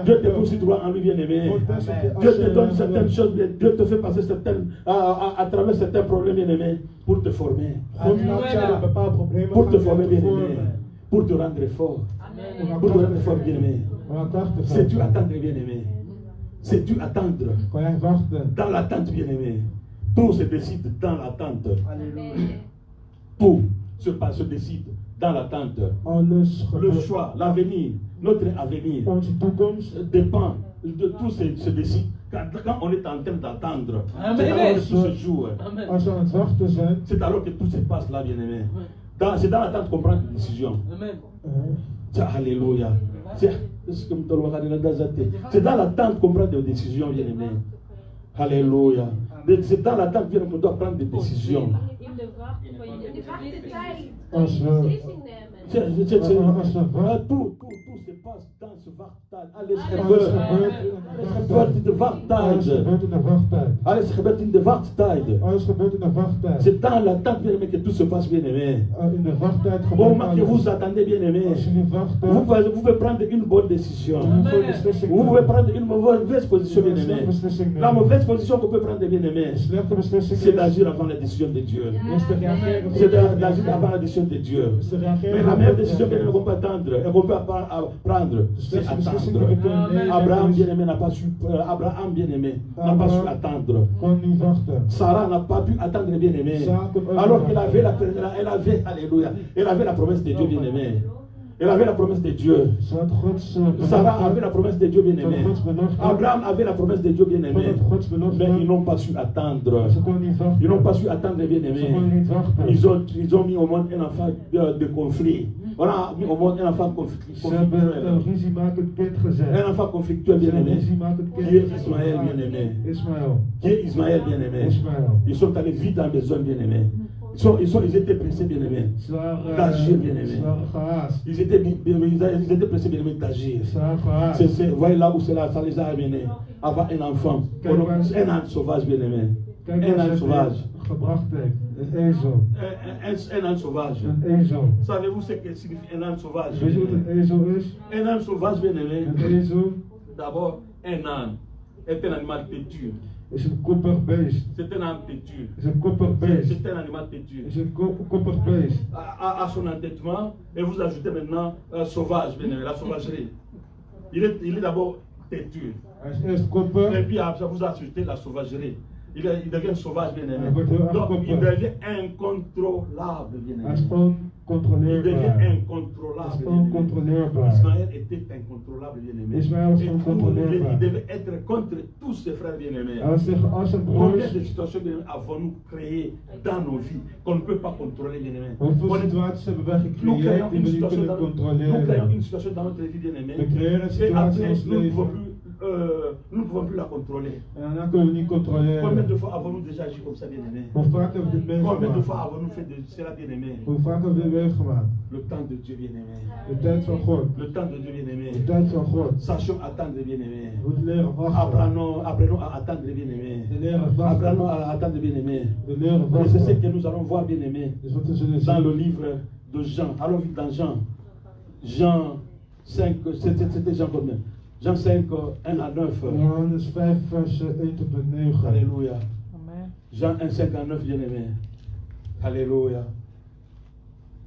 Dieu t'éprouve si tu crois en lui, bien aimé. Dieu te donne certaines choses, Dieu te fait passer à travers certains problèmes, bien aimé, pour te former. Pour te former, bien aimé. Pour te rendre fort. Pour te rendre fort, bien aimé. Sais-tu attendre, bien aimé? Sais-tu attendre? Dans l'attente, bien aimé. Tout se décide dans l'attente. Tout se décide dans l'attente. Le choix, l'avenir, notre avenir dépend de tout se décide. Quand on est en train d'attendre, c'est alors que tout se joue. C'est alors que tout se passe là, bien aimé. C'est dans l'attente qu'on prend des décisions. Alléluia. C'est dans l'attente qu'on prend des décisions, bien aimé. Alléluia. C'est dans l'attente qu'on doit prendre des décisions. Tout se passe dans ce vartal. Alles gebeurt in de wachttijd. C'est dans l'attente, bien aimé, que tout se passe, bien aimé. Au moment que vous attendez, bien aimé, vous pouvez prendre une bonne décision. Vous pouvez prendre une mauvaise position, bien aimé. La mauvaise position qu'on peut prendre, bien aimé, c'est d'agir avant la décision de Dieu. C'est d'agir avant la décision de Dieu. Mais la meilleure décision qu'on peut attendre et qu'on peut prendre, c'est attendre. Abraham bien-aimé n'a pas su attendre. Sarah n'a pas pu attendre, bien-aimé. Alors qu'elle avait alléluia, elle avait la promesse de Dieu, bien-aimé. Elle avait la promesse de Dieu. Ze had Gods Sarah avait la belofte. promesse de Dieu Ze bien-aimé. had Gods belofte. Abraham avait la promesse de Dieu God bien-aimé. had Gods belofte. Mais ils n'ont pas su attendre. Ze kon niet wachten. Ils n'ont pas su attendre Ze bien-aimé. kon niet wachten. Ils ont mis au monde un enfant de conflit. On a mis au monde un enfant Ze hebben een conflictuel. ruziemakend kind Un gezet. enfant conflictuel Ze hebben een bien-aimé. ruziemakend kind Qui est gezet. Ismaël bien-aimé. Ismaël. Qui est Ismaël bien-aimé. Ismaël. Ils sont allés vite en besoin bien-aimé. Ils étaient pressés bien-aimé. Ze waren D'agir, bien-aimé. ze waren gehaast. Ils étaient pressés bien-aimé d'agir. Ze waren gehaast. Voyez là où ça les a amenés. Avoir un enfant. Un âne sauvage bien-aimé. Kijk Un wat âne ze sauvage. gebracht heeft. Een ezel. Un âne sauvage. Een ezel. Savez-vous ce que signifie un âne sauvage? Weet je wat een ezel is? Un âne sauvage bien-aimé. Een ezel D'abord, un âne est un animal têtu. is een koppig beest. C'est un âne têtu. Is een koppig beest. C'est un animal têtu. Is een koppig beest. À son entêtement, et vous ajoutez maintenant sauvage, bien-aimé, la sauvagerie. Il est d'abord têtu. Hij is eerst Et koppig. puis après, vous ajoutez la sauvagerie. Il devient sauvage, bien-aimé. Hij wordt heel erg Donc, il koppig. devient incontrôlable, Hij is bien-aimé. Il devient oncontroleerbaar. Hij incontrôlable, is bien-aimé. oncontroleerbaar. Ismaël était incontrôlable, bien-aimé. Ismaël was Et oncontroleerbaar. il devait être contre tous ses frères bien-aimés. Hij was tegen al zijn Combien broers. de situations bien-aimés avons-nous créées dans nos vies qu'on ne peut pas contrôler, bien-aimés? Hoeveel On est- situaties hebben wij Nous gecreëerd créons die une we niet situation kunnen dans, nous créons controleren? une situation dans notre vie, bien-aimée. We creëren een Et situatie in après, ons nous ne pouvons leven. plus, nous ne pouvons plus la contrôler. En daarna kunnen we niet Combien de controleren. fois avons-nous déjà agi comme ça, bien-aimé? Hoe vaak hebben we dit Combien de meegemaakt? fois avons-nous fait de cela, bien-aimé? Hoe vaak hebben we dit meegemaakt? Le temps de Dieu, bien-aimé. De tijd van God. Le temps de Dieu, bien-aimé. De tijd van God. Sachons attendre, bien-aimé. We moeten leren wachten. Apprenons à attendre, bien-aimé. We leren Apprenons wachten. à attendre, bien-aimé. We leren Et c'est ce wachten. que nous allons voir, bien-aimé, Dus wat we zullen dans le zien. livre de Jean. Allons vite dans Jean. Jean 5, c'était Jean combien? Jean 5, 1 à 9. Johannes 5 vers 1 tot met 9. Alléluia. Amen. Jean 1, 5 à 9, bien-aimé. Alléluia.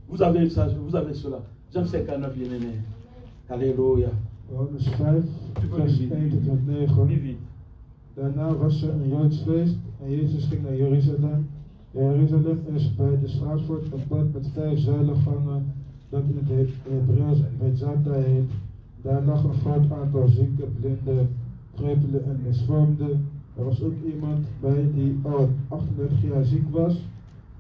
Vous avez ça, vous avez cela. Jean 5 à 9, bien-aimé. Alléluia. Johannes 5 vers 1 tot met 9. Lis vite. Daarna was er een Joods feest en Jezus ging naar Jeruzalem. Jeruzalem is bij de Straatspoort een pad met 5 zuilengangen dat in het Hebreeuws Bethzatha heet. Daar lag een groot aantal zieken, blinden, krepelen en misvormden. Er was ook iemand bij die al 38 jaar ziek was.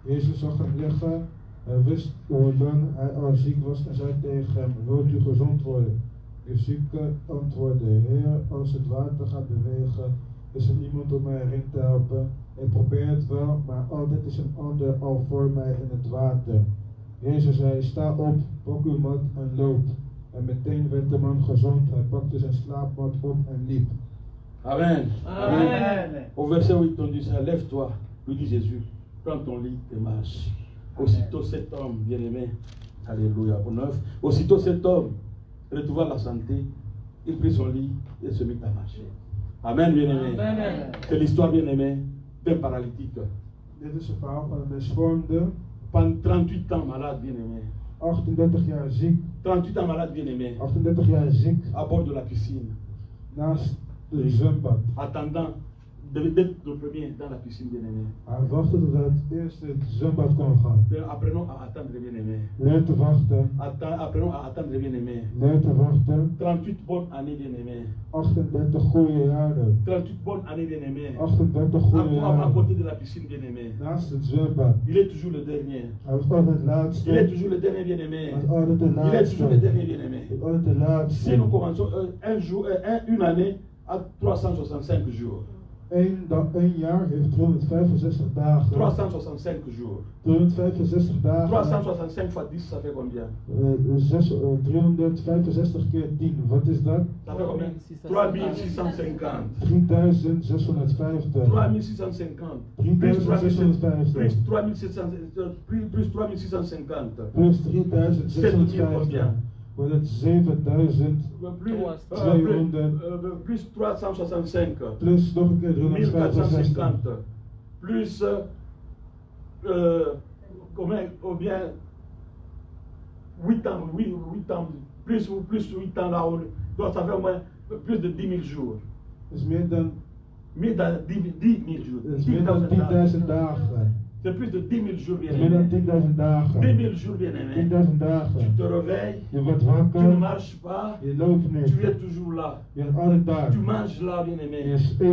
Jezus zag hem liggen. Hij wist hoe lang hij al ziek was en zei tegen hem: wilt u gezond worden? De zieke antwoordde: Heer, als het water gaat bewegen, is er niemand om mij heen te helpen. Ik probeer het wel, maar altijd is een ander al voor mij in het water. Jezus zei: sta op, pak uw mat en loop. En meteen werd de man gezond. Hij pakte zijn slaapmat op en liep. Amen. Amen. Au verset 8, on dit ça, lève-toi, lui dit Jésus, prends ton lit et marche. Aussitôt cet homme, bien-aimé, alléluia, au 9, aussitôt cet homme retrouva la santé, il prit son lit et se mit à marcher. Amen, bien-aimé. Amen. C'est l'histoire, bien-aimé, d'un paralytique. Dit is een verhaal van een misvormde, Pendant 38 ans malade, bien-aimé. 38 jaar ziek, 38 ans malade, bien-aimé, 38 jaar ziek, à bord de la piscine, naast de zwembad. attendant d'être le premier dans la piscine, bien-aimé. Hij wachtte tot hij het eerste het zwembad kon gaan. Apprenons à attendre, bien-aimé. Leer te wachten, Apprenons à attendre, bien-aimé. leer te wachten. 38 bonnes années, bien-aimé. 38 goede jaren. 38 bonnes années, bien-aimé. 38 goede À jaren. côté de la piscine, bien-aimé. Naast het zwembad. Il est toujours le dernier. Hij was altijd Il het est laatste. toujours le dernier, bien-aimé. Hij was altijd de Il est laatste. toujours le dernier, bien-aimé. Hij was altijd de laatste. Si nous commençons un jour, une année à 365 jours. Een jaar heeft 365 dagen. 365 jours. 365 dagen. 365 fois 10, ça fait combien? 365 keer 10. Wat is dat? Ça fait combien? 3650. 3650. 3650. Plus 3650. plus 3650. Plus 3650. Plus 3650. Wordt het 7200. Plus 365. Plus nog een keer 365. 1450. Plus combien, ou bien 8 ans, 8 ans, plus 8 ans là, donc ça fait au moins plus de 10 000 jours. Dat is meer dan 10 000 jours. Dat is meer dan 10.000 dagen. C'est plus de 10 000 jours, bien Meer dan aimé. 10.000 dagen. 10 000 jours, bien aimé. 10.000 dagen. Tu te réveilles, Je wordt tu ne wakker. marches pas, Je loopt tu niet. es toujours là. Je bent altijd daar. Tu manges là, bien Je aimé.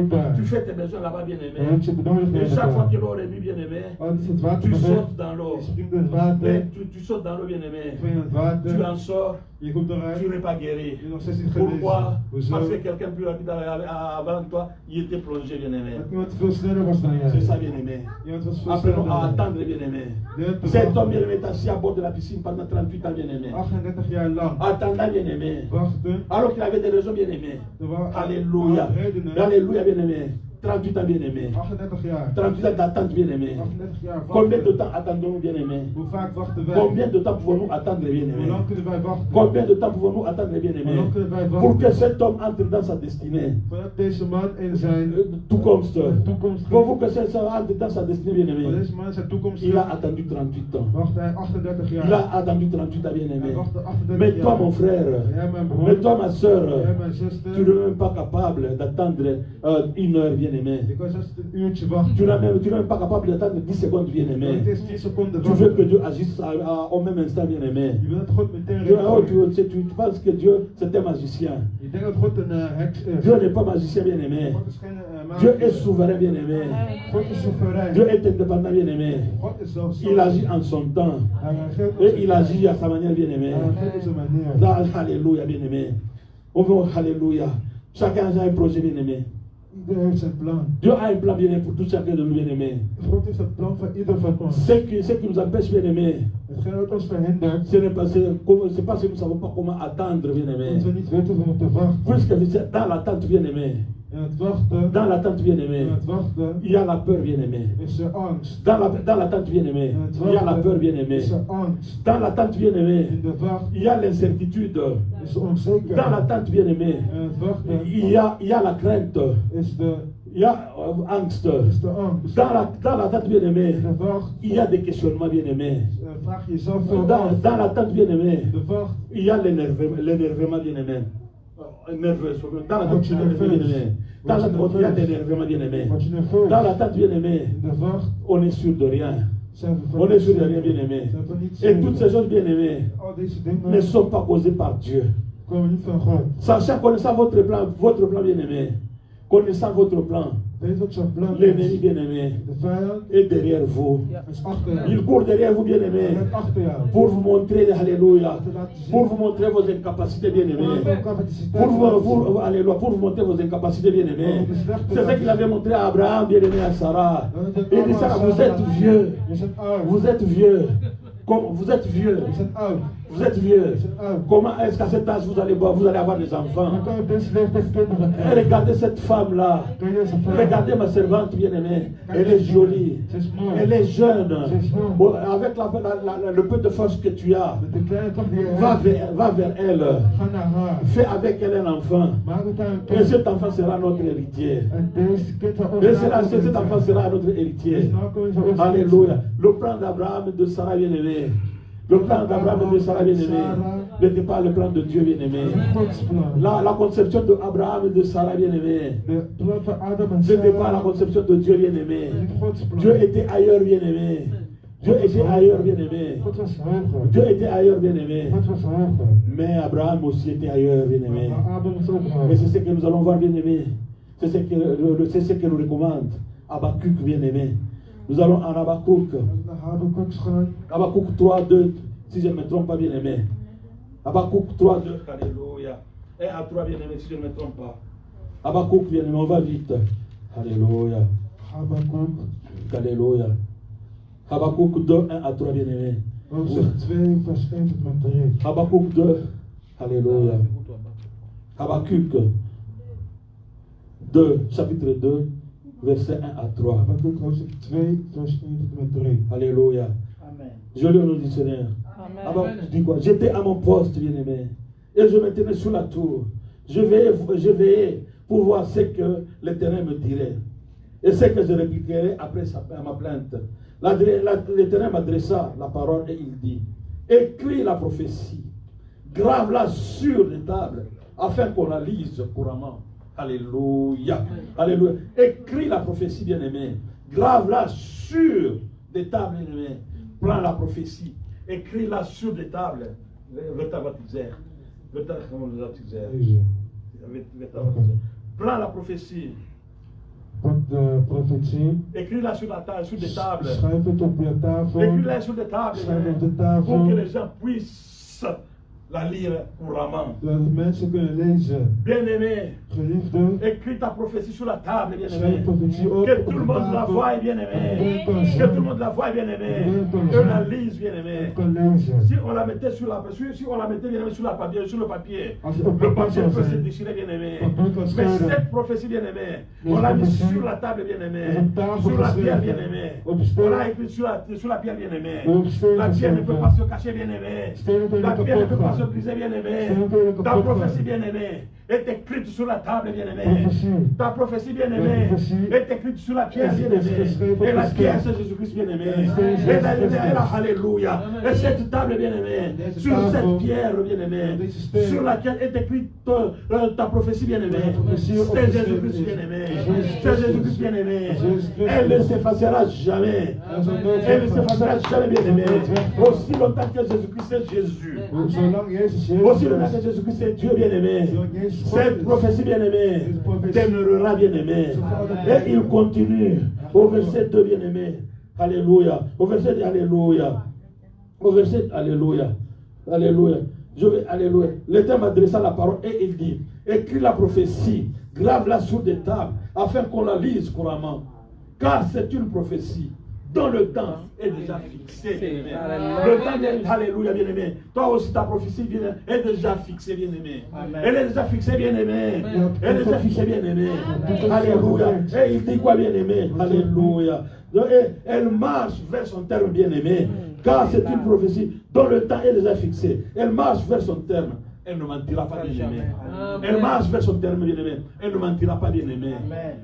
eet daar. Tu fais tes besoins là-bas, bien Je aimé. hebt je Et benodigdheden chaque fois daar. que l'eau est venue, bien aimé, Als het water tu begint, sautes dans l'eau. je springt in het Mais water. tu sautes dans l'eau, bien aimé. Spring in het Tu water. en sors, Je komt eruit. tu n'es pas guéri. Je bent nog steeds niet genezen. Pourquoi? Hoezo? Parce que quelqu'un plus rapide avant toi, il était plongé, bien aimé. Dat iemand veel sneller was dan jij. C'est ça, bien aimé. Iemand was veel sneller Apprenons à dan jij. attendre, bien aimé. Leer te Cet homme, wachten. bien aimé, est assis à bord de la piscine pendant 38 ans, bien aimé. 38 jaar lang. Attendant, bien aimé. Wachten. Alors qu'il avait des raisons, bien aimé. Er waren Alléluia. redenen. Alléluia, bien aimé. 38 ans, bien aimé. 38 jaar. 38 ans d'attente, bien aimé. 38 jaar Combien de wachten. temps attendons-nous, bien aimé? Hoe vaak wachten wij? Combien de temps pouvons-nous attendre, bien Hoe aimé? lang kunnen wij wachten? Combien de temps pouvons-nous attendre, bien Hoe aimé? lang kunnen wij Pour que wachten? cet homme entre dans sa destinée. Voordat deze man in zijn Toekomst. toekomst Pour vous que cet homme entre dans sa destinée, bien voor aimé. deze man in zijn toekomst Il a attendu 38 ans. wachtte hij 38 Il jaar. a attendu 38 ans, bien Hij aimé. wachtte 38 Mais toi, jaar. mon frère, Jij mijn broer. mais toi, ma soeur, Jij mijn tu zuster. n'es même pas capable d'attendre 1 heure, bien aimé. Ik was juist een uurtje wachten. Tu n'es même pas capable d'attendre 10 secondes, bien Het aimé. is 10 seconden Tu veux que wachten. Dieu agisse au même instant, bien aimé. Je wil dat God meteen Oh, reageert. tu penses que Dieu, c'est un magicien. Je denkt dat God een heks is. Dieu n'est pas magicien, bien aimé. God is geen Dieu est magier. souverain, bien aimé. God is soeverein. Dieu est indépendant, bien aimé. God is zelfs. Il agit en son temps. Hij reageert op Et zijn il tijd. agit à sa manière, bien aimé. Hij reageert op zijn manier. Alléluia, bien aimé. On veut, alléluia. Chacun a un projet, bien aimé. Iedereen heeft zijn plan. Dieu a un plan, bien aimé, pour tout chacun de nous, bien aimé. God heeft een plan voor ieder van ons. Ce qui nous empêche, bien aimé, Hetgeen wat ons verhindert, ce n'est pas, c'est parce que nous ne savons pas comment attendre, bien aimé. dat we niet weten hoe we moeten wachten. Puisque vous êtes dans l'attente, bien aimé. In het wachten, Dans l'attente, bien aimé, in het wachten il y a la peur, bien aimé. is er angst. Dans l'attente, bien aimé, In het il y a la peur, wachten bien aimé. is er angst. Dans l'attente, bien aimé, In de wacht il y a l'incertitude. is er onzekerheid. Dans l'attente, bien aimé, In het wachten il y a la crainte. is de Il y a angst. angst. Dans l'attente, bien aimé, In de wacht il y a des questionnements, bien aimé. vraag je jezelf veel Dans af. l'attente, bien aimé, In de wacht il y a l'énervement, bien aimé. Nerveux. Dans l'attente, bien aimé. Dans l'attente, il y a l'énervement, bien aimé. word je nerveus. Dans l'attente, bien aimé, In de wacht on est sûr de rien. zijn we van On est niets sûr de rien, zeker. bien aimé. Zijn we van niets Et toutes ces zeker. choses, bien aimées, Al deze ne dingen sont pas causées par Dieu. komen niet van God. Sachant, connaissant votre plan, bien aimé, connaissant votre plan, Weet wat jouw plan l'ennemi, is. bien aimé, De vijand est derrière vous. is achter jou. Il court derrière vous, bien Hij aimé, bent achter jou. pour vous montrer, alléluia, Te laten zien. pour vous montrer vos incapacités, bien Voor aimé. jouw capaciteit te laten zien. Alléluia, pour vous montrer vos incapacités, bien aimé. C'est ce qu'il avait montré à Abraham, bien aimé, à Sarah. Il dit, Sarah, vous êtes vieux. Je bent oud. Vous êtes vieux. Vous êtes vieux. Je bent oud. Vous êtes vieux. Je bent oud. Comment est-ce qu'à cet âge vous allez avoir des enfants? Hoe kan je op deze leeftijd kinderen Et krijgen? regardez cette femme-là. Ken je deze vrouw? Regardez ma servante bien-aimée. Elle est jolie. Ze is mooi. Elle est jeune. C'est bon. Bon, avec le peu de force que tu as, Met de kleine toch die je va hebt. vers elle. Ga naar haar. Fais avec elle un enfant. Maak het aan een Et kind. cet enfant sera notre héritier. En deze kind zal ons Et nakomen cet enfant zijn. sera notre héritier. Deze nakomeling zal ons Alléluia. Le plan d'Abraham et de Sarah bien-aimée. Le plan d'Abraham et de Sarah bien-aimée n'était pas le plan de Dieu bien-aimé. Gods plan. La conception d'Abraham et de Sarah bien-aimée De plan van Adam en n'était pas la Sarah. conception de Dieu bien-aimé. Niet Gods plan. Dieu était ailleurs bien-aimé. Dieu était ailleurs bien-aimé. God was hoger. Dieu était ailleurs bien-aimé. God was hoger. Mais Abraham aussi était ailleurs bien-aimé. Maar Adam was ook Et hoger. c'est ce que nous allons voir bien-aimé. C'est ce que nous recommande Habakkuk bien-aimé. Nous allons en Habakkuk. Naar Habakkuk gaan. Habakkuk 3, 2, si je ne me trompe pas bien-aimé. Habakkuk 3, 2, alléluia. Et à 3 bien-aimé, si je ne me trompe pas. Habakkuk bien-aimé, on va vite. Alléluia. Habakkuk. Alléluia. Habakkuk 2, 1 à 3 bien-aimé. Hoofdstuk 2, vers 1 tot en met 3. Habakkuk 2, alléluia. Habakkuk 2, chapitre 2, verset 1 à 3. Habakkuk hoofdstuk 2, vers 1 tot en met 3. Alléluia. Amen. Je lis au nom du Seigneur. Habakkuk dit quoi? J'étais à mon poste, bien-aimé, et je me tenais sous la tour. Je veillais pour voir ce que l'Éternel me dirait et ce que je répliquerais après ma plainte. L'Éternel m'adressa la parole et il dit: écris la prophétie, grave-la sur les tables afin qu'on la lise couramment. Alléluia. Alléluia. Écris la prophétie, bien-aimé, grave-la sur des tables, bien-aimé. Prends la prophétie, écris-la sur des tables. Prends la prophétie. Pak de profetie. Écris-la sur la table, sur des tables. Schrijf het op je tafel. Écris-la sur des tables. Schrijf op de Pour que tafel. les gens puissent la lire couramment. Zodat de mensen kunnen lezen. Bien-aimé, Geliefde. écris ta prophétie sur la table, Schrijf bien-aimé. profetie op Que op tout le de monde la tafel. voie, bien-aimé. Que tout le monde la voie, bien-aimé. Que la lise, bien-aimé. Kan lezen. Si on la mettait sur la si on la mettait bien-aimé sur le papier, Als het op le papier papier zou peut se zijn. déchirer, bien-aimé. Papier kan Mais scheuren. cette prophétie, bien-aimé, Deze on l'a mis profetie sur la table, bien-aimé. is op tafel Sur la pierre, geschreven. bien-aimé. Op steen. On l'a écrit sur la pierre, bien-aimé. Op steen La pierre ne peut geschreven. pas se cacher, bien-aimé. Stenen kunnen La pierre ne peut kapot pas se gaan. briser, bien-aimé. Stenen kunnen Ta kapot prophétie, gaan. bien-aimé, est écrite sur la table, bien-aimé. Prophétie. Ta prophétie, La bien-aimé, prophétie est écrite sur la pierre, is bien-aimé. geschreven op Et la de pierre, steen. c'est Jésus-Christ, bien-aimé. En de steen is Et Jezus la Christus. alléluia. Et cette table, bien-aimé, Deze sur tafel, cette pierre, bien-aimé, deze steen, sur laquelle est écrite ta prophétie, bien-aimé. La prophétie C'est op Jésus-Christ, is bien-aimé. Jezus C'est Jésus-Christ, Christus. bien-aimé. Jezus Christus. Elle ne s'effacera jamais. En zal nooit Elle ne weggaan. s'effacera jamais, bien-aimé. Zal nooit weggaan. Aussi longtemps que Jésus-Christ est Jésus. Zolang Jezus Aussi Jezus longtemps que is. Jésus-Christ est Dieu, bien-aimé. Zolang Jezus God Cette is. prophétie, bien-aimé, Deze profetie demeurera, bien-aimé. Et il continue au verset 2, bien-aimé. Alléluia. Au verset, alléluia. Au verset, alléluia. Alléluia. Je vais, alléluia. L'Éternel m'adressa la parole et il dit, écris la prophétie, grave-la sur des tables, afin qu'on la lise couramment. Car c'est une prophétie dont le temps est déjà fixé. Bien-aimé. Le temps est, alléluia, bien-aimé. Toi aussi, ta prophétie est déjà fixée, bien-aimé. Elle est déjà fixée, bien-aimé. Elle est déjà fixée, bien-aimé. Alléluia. Et il dit quoi, bien-aimé? Alléluia. Et elle marche vers son terme, bien-aimé. Car c'est une prophétie dont le temps est déjà fixé. Elle marche vers son terme. Elle ne mentira pas, bien-aimé. Elle marche vers son terme, bien-aimé. Elle ne mentira pas, bien-aimé.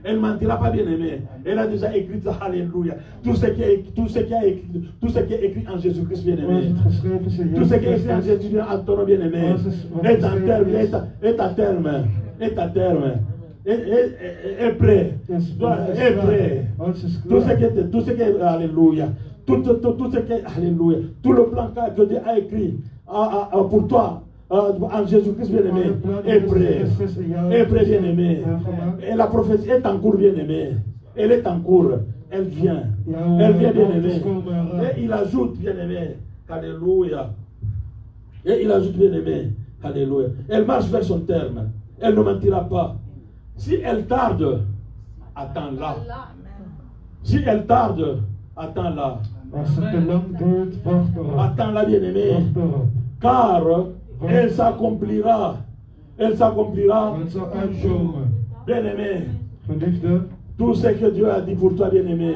Elle ne mentira pas, bien-aimé. Elle a déjà écrit, alléluia, tout ce qui est écrit en Jésus-Christ, bien-aimé. Tout ce qui est écrit en Jésus, en ton nom, bien-aimé, est en terme, est à terme, est à terme. Est prêt. Est prêt. Tout ce qui est, alléluia. Tout ce qui est, alléluia. Tout le plan que Dieu a écrit pour toi. En Jésus-Christ, bien-aimé, est prêt. Est prêt, bien-aimé. Et la prophétie est en cours, bien-aimé. Elle est en cours. Elle vient. Elle vient, bien-aimé. Et il ajoute, bien-aimé. Alléluia. Et il ajoute, bien-aimé. Alléluia. Elle marche vers son terme. Elle ne mentira pas. Si elle tarde, attends-la. Si elle tarde, attends-la. Als het te lang duurt, wacht erop. Attends-la, bien-aimé. Wacht erop. Car elle s'accomplira. Elle s'accomplira. Het zal uitkomen. Bien-aimé, Geliefde, tout ce que Dieu a dit pour toi, bien-aimé.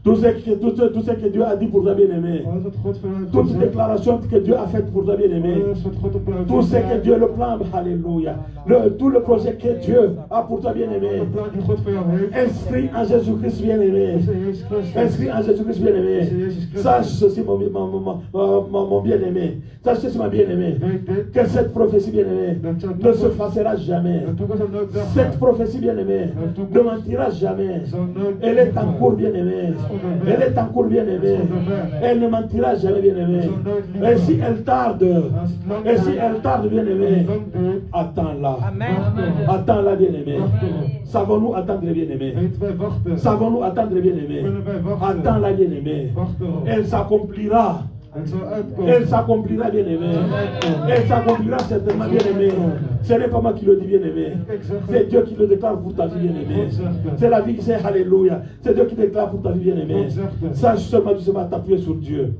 Tout ce que Dieu a dit pour toi, bien-aimé. alles wat God voor jou heeft Toute gezegd, déclaration que Dieu a faite pour toi, bien-aimé. alles wat God op jou heeft Tout ce que gezegd, Dieu, le plan, alléluia. Tout le projet que Dieu a pour toi, bien-aimé. de plan die God voor jou heeft, Inscrit en Jésus-Christ, bien-aimé. is in Jezus Christus. Inscrit en Jésus-Christ, bien-aimé. Sache ceci, mon bien-aimé. Sache ceci, ma bien-aimé. Weet dit, Que cette prophétie, bien-aimé, ne se fassera jamais. de toekomst zal nooit Cette weggaan. prophétie, bien-aimé, ne mentira jamais. Elle est en cours, bien-aimé. Elle est en cours, bien-aimé. Elle ne mentira jamais, bien-aimé. Et si elle tarde, bien-aimé, attends-la. Attends-la, bien-aimé. Savons-nous attendre, bien-aimé? Weten wij wachten? Savons-nous attendre, bien-aimé? Kunnen wij wachten? Attends-la, bien-aimé. Wacht erop. Elle s'accomplira. Het zal Elle uitkomen. s'accomplira, bien-aimé. Elle s'accomplira certainement, bien-aimé. Ce n'est pas moi qui le dis, bien-aimé. C'est Dieu qui le déclare pour ta vie, bien-aimé. C'est la vie qui sait, alléluia. C'est Dieu qui déclare pour ta vie, bien-aimé. Sache seulement t'appuyer sur Dieu.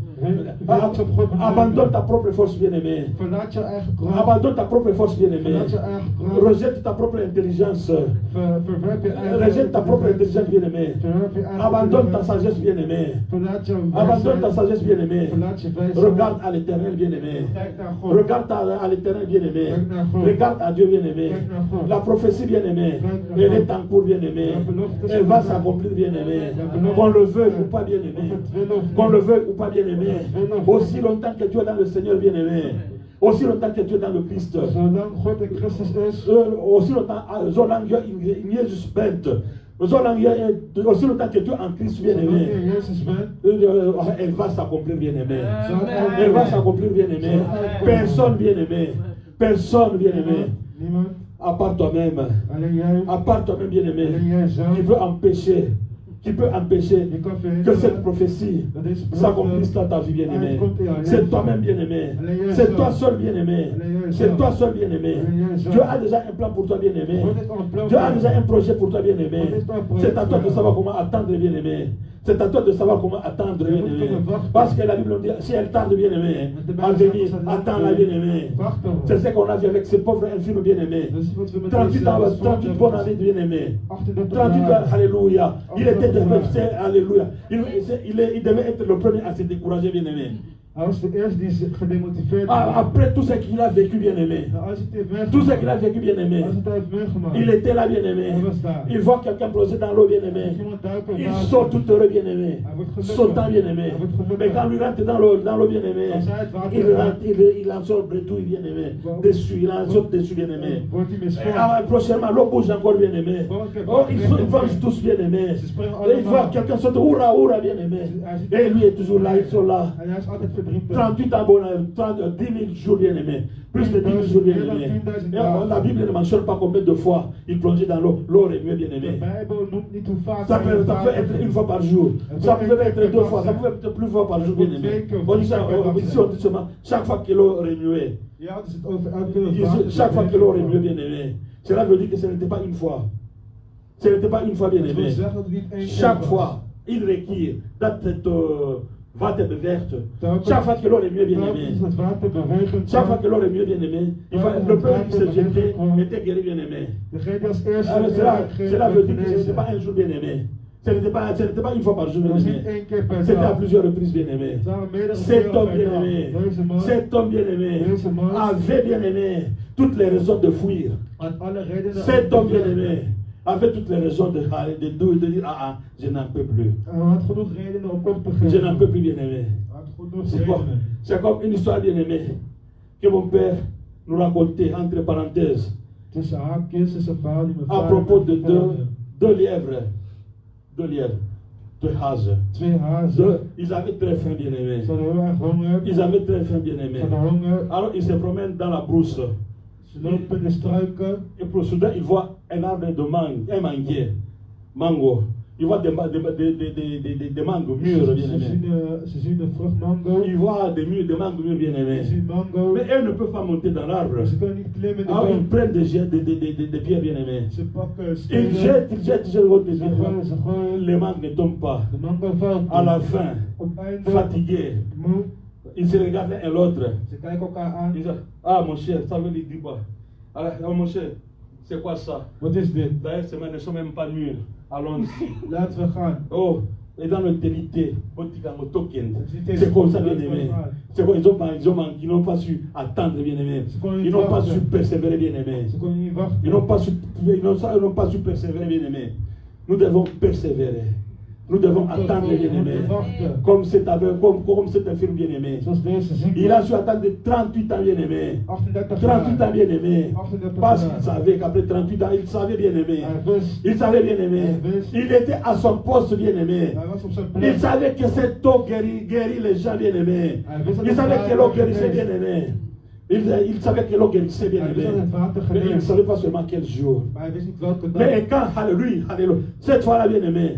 Abandonne ta propre force, bien-aimé. Verlaat je eigen kracht. Abandonne ta propre force, bien-aimé. Verlaat je eigen kracht. Rejette ta propre intelligence. Verwerp je eigen Rejette ta propre intelligence, bien-aimé. Verwerp je eigen Abandonne ta intelligentie. sagesse, bien-aimé. Verlaat je Abandonne ta wijsheid. sagesse, bien-aimé. Verlaat je wijsheid. Regarde à l'éternel, bien-aimé. Kijk naar God. Regarde à l'éternel, bien-aimé. Kijk naar God. Regarde à Dieu, bien-aimé. Kijk naar God. La prophétie, bien-aimé, elle est en cours, bien-aimé. Elle va s'accomplir, bien-aimé. Qu'on le veuille ou pas, bien-aimé. Qu'on le veuille ou pas, bien-aimé. Aussi longtemps que tu es dans le Seigneur, bien-aimé. Aussi longtemps que tu es dans le Christ. Zolang God in Christus is. Aussi longtemps, zolang je in Jezus bent. Zolang je, aussi longtemps que tu es en Christ, Zolang bien-aimé. je in Jezus bent. Elle va s'accomplir, bien-aimé. Amen. Elle va s'accomplir, bien-aimé. Personne, bien-aimé. Personne, bien-aimé. Niemand. À part toi-même. Alleen jij. À part toi-même, bien-aimé. Alleen jij Qui zelf. peut empêcher Je kan que verhinderen cette prophétie dat deze s'accomplisse belofte dans ta vie, bien-aimé. uitkomt in jouw C'est leven. toi-même, bien-aimé. Alleen jij C'est zelf. toi seul, bien-aimé. Alleen jij C'est zelf. toi seul, bien-aimé. Alleen jij zelf. Dieu a déjà un plan pour toi, bien-aimé. God heeft al een plan Dieu a voor déjà jou. un projet pour toi, bien-aimé. God heeft al een project C'est à toi voor de jou. savoir comment attendre, bien-aimé. C'est à toi de savoir comment attendre, Je moet bien-aimé. kunnen wachten. Parce que la Bible nous dit, si elle tarde, bien-aimé, Want de à Bijbel zegt, venir, als het attends-la, laat bien-aimé. Wacht erop. C'est ce qu'on a vu avec ce pauvre infirme, bien-aimé. Dat is wat we met 38 deze ans, zonde 38 bonnes années, bien-aimé. 38 38 ans, jaar. alléluia. Il était Alléluia. alléluia. Il devait être le premier à se décourager, bien-aimé. Hij was de eerste die gedemotiveerd was. Après tout ce qu'il a vécu, bien-aimé. Nou, als het heeft meegemaakt. Tout ce qu'il a vécu, bien-aimé. Als het heeft meegemaakt. Il était là, bien-aimé. Hij was daar. Il voit quelqu'un plonger dans l'eau, bien-aimé. Iemand duiken in Il water. saute tout heureux, bien-aimé. Hij wordt gelukkig. Sautant, bien-aimé. Hij wordt gelukkig. Mais quand il rentre dans l'eau, bien-aimé, Als hij het water il gaat. rentre, il en sort bretouille, bien-aimé. Dessus, il en saute dessus, bien-aimé. Wordt hij misvormd. Prochainement, l'eau bouge encore, bien-aimé. Oh, ils vengent tous, bien-aimé. Et il voit quelqu'un sauter, oura, oura, bien-aimé. Et lui est toujours là, ils sont là. En hij is altijd verdrietig. 38 ans, 10 000 jours, bien-aimé. Plus de 10 000 jours, bien-aimé. La Bible ne mentionne pas combien de fois il plongeait dans l'eau. L'eau remuait, De bien-aimé. Bijbel noemt niet hoe vaak Ça hij peut water être une fois par jour. Ça pouvait être deux fois. Ça pouvait être plus fois par jour, bien-aimé. On dit ça, ici, on dit seulement chaque fois que l'eau remuait. Ja, het is het over elke water. Chaque fois que l'eau remuait, bien-aimé. Cela veut dire que ce n'était pas une fois. Ce n'était pas une fois, Dat wil bien-aimé. zeggen dat het niet één keer Chaque was. fois, il requiert dat het water beweegt. Chaque fois que l'eau remuait, bien-aimé. Telkens het water bewegend Chaque fois was. que l'on est mieux bien-aimé, le peuple qui se jetait était guéri bien-aimé. Degene die als eerste Alors cela veut dire que ce n'était genezen. pas un jour bien-aimé. Ce n'était pas une fois par jour Dat was niet bien-aimé. één keer per C'était à dag. plusieurs reprises bien-aimé. Het waren meerdere Cet keren homme per dag. bien-aimé, Deze man cet homme bien-aimé avait bien-aimé toutes les raisons de fuir. had alle redenen Cet om homme te vluchten. bien-aimé avait toutes les raisons de dire je n'en peux plus. Hij had genoeg redenen om op te Je geven. n'en peux plus bien-aimé. Hij had genoeg redenen. C'est comme une histoire bien-aimée que mon père nous racontait entre parenthèses. Tussen haakjes is een verhaal die mijn À vader propos de vertelde. deux lièvres, deux hazen. Twee hazen. Ils avaient très faim, bien-aimés. Ze hadden heel erg honger. Ils avaient très faim, Ze bien-aimés. hadden honger. Alors ils se promènent dans la brousse. Ze lopen in de struiken. Et pour soudain, ils voient un arbre de mangue, un manguier, mango. Ils voient des mangues mûres, bien-aimés. Ze zien de vrucht mango. Ils voient des mangues mûres, Ze bien-aimés. zien mango. Mais eux ne peuvent pas monter dans l'arbre. Ze kunnen niet klimmen in de Alors ils boom. prennent des pierres, bien-aimés. Ze pakken Ils stenen. jettent votre Ze gooien. Les mangues ne tombent pas. De mango valt. À la fin, Op einde. fatigués, Moe. ils se regardent l'un et l'autre. Ze kijken elkaar aan. Ils disent, ah mon cher, ça veut dire quoi? Ah mon cher, c'est quoi ça? Wat is dit? D'ailleurs, ces mains ne sont même pas mûres. Allons-y. Laten we gaan. Oh, et dans notre télé, c'est comme ça, bien-aimé. C'est comme ils n'ont pas su attendre, bien-aimé. Ils n'ont pas su persévérer, bien-aimé. Ze konden niet wachten. Ils n'ont pas su persévérer, bien-aimé. Nous devons persévérer. Nous devons attendre, bien-aimé. Comme cet infirme, bien-aimé. Zoals deze ziekte. Il a su attendre 38 ans, bien-aimé. 38 38 ans, bien-aimé. 38 Parce jaar. qu'il savait qu'après 38 ans, il savait, bien-aimé. Hij wist. Il savait, bien-aimé. Hij wist. Il était à son poste, bien-aimé. Hij was op zijn Il plek. savait que cette eau guérit les gens, bien-aimés. Hij wist dat Il het savait que l'eau water guérissait, geneest. bien-aimé. Il savait que l'eau guérissait, Hij wist dat bien-aimé. het water Mais il ne geneest. savait pas seulement quel jour. Maar hij wist niet welke dag. Mais quand, alléluia, alléluia, cette fois-là, bien-aimé,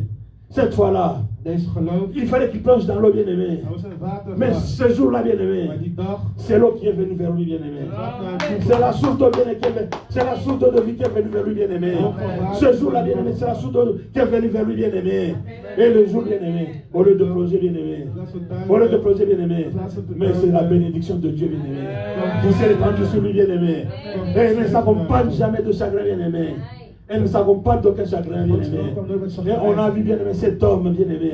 cette fois-là, Deze geloof. il fallait qu'il plonge dans l'eau, bien-aimé. Hij was in het water Mais gegaan. ce jour-là, Maar bien-aimé, die dag. c'est l'eau qui est venue vers lui, bien-aimé. C'est la source d'eau bien-aimé, c'est la source d'eau de vie qui est venue vers lui, bien-aimé. Ce jour-là, bien-aimé, c'est la source d'eau qui est venue vers lui, bien-aimé. Et le jour, bien-aimé, au lieu de plonger, bien-aimé, au lieu de plonger, bien-aimé, mais c'est la bénédiction de Dieu, bien-aimé, qui s'est répandue sur lui, bien-aimé. Et elle ne s'accompagne jamais de chagrin, bien-aimé. Elle ne s'accompagne d'aucun chagrin, bien-aimé. Et on a vu, bien-aimé, cet homme, bien-aimé,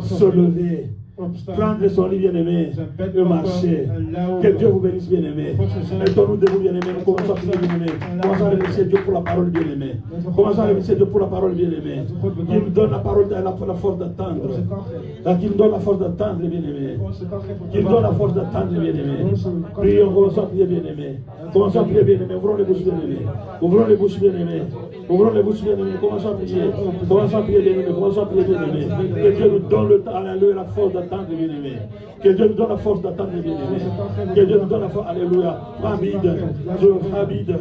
se lever. opstaan. prendre son lit, bien-aimé, Zijn bed et marcher. pakken en lauwen. Que Dieu vous bénisse, bien-aimé. Mettons-nous debout, bien-aimé. Nous commençons à prier, bien-aimé. Commençons à remercier Dieu pour la parole, bien-aimé. Commençons à remercier Dieu pour la parole, bien-aimé. Qui nous donne la parole, la force d'attendre. Qui nous donne la force d'attendre, bien-aimé. Qui nous donne la force d'attendre, bien-aimé. Prions, commençons à prier, bien-aimé. Commençons à prier, bien-aimé. Ouvrons les bouches, bien-aimé. Ouvrons les bouches, bien-aimé. Ouvrons les bouches, bien-aimé. Commençons à prier. Commençons à prier, bien-aimé. Commençons à prier, bien-aimé. Que Dieu nous donne le temps, alléluia, la force d'attendre, bien-aimé. Que Dieu nous donne la force d'attendre, bien-aimé. Que Dieu nous donne la force, alléluia. Rabide, rabide.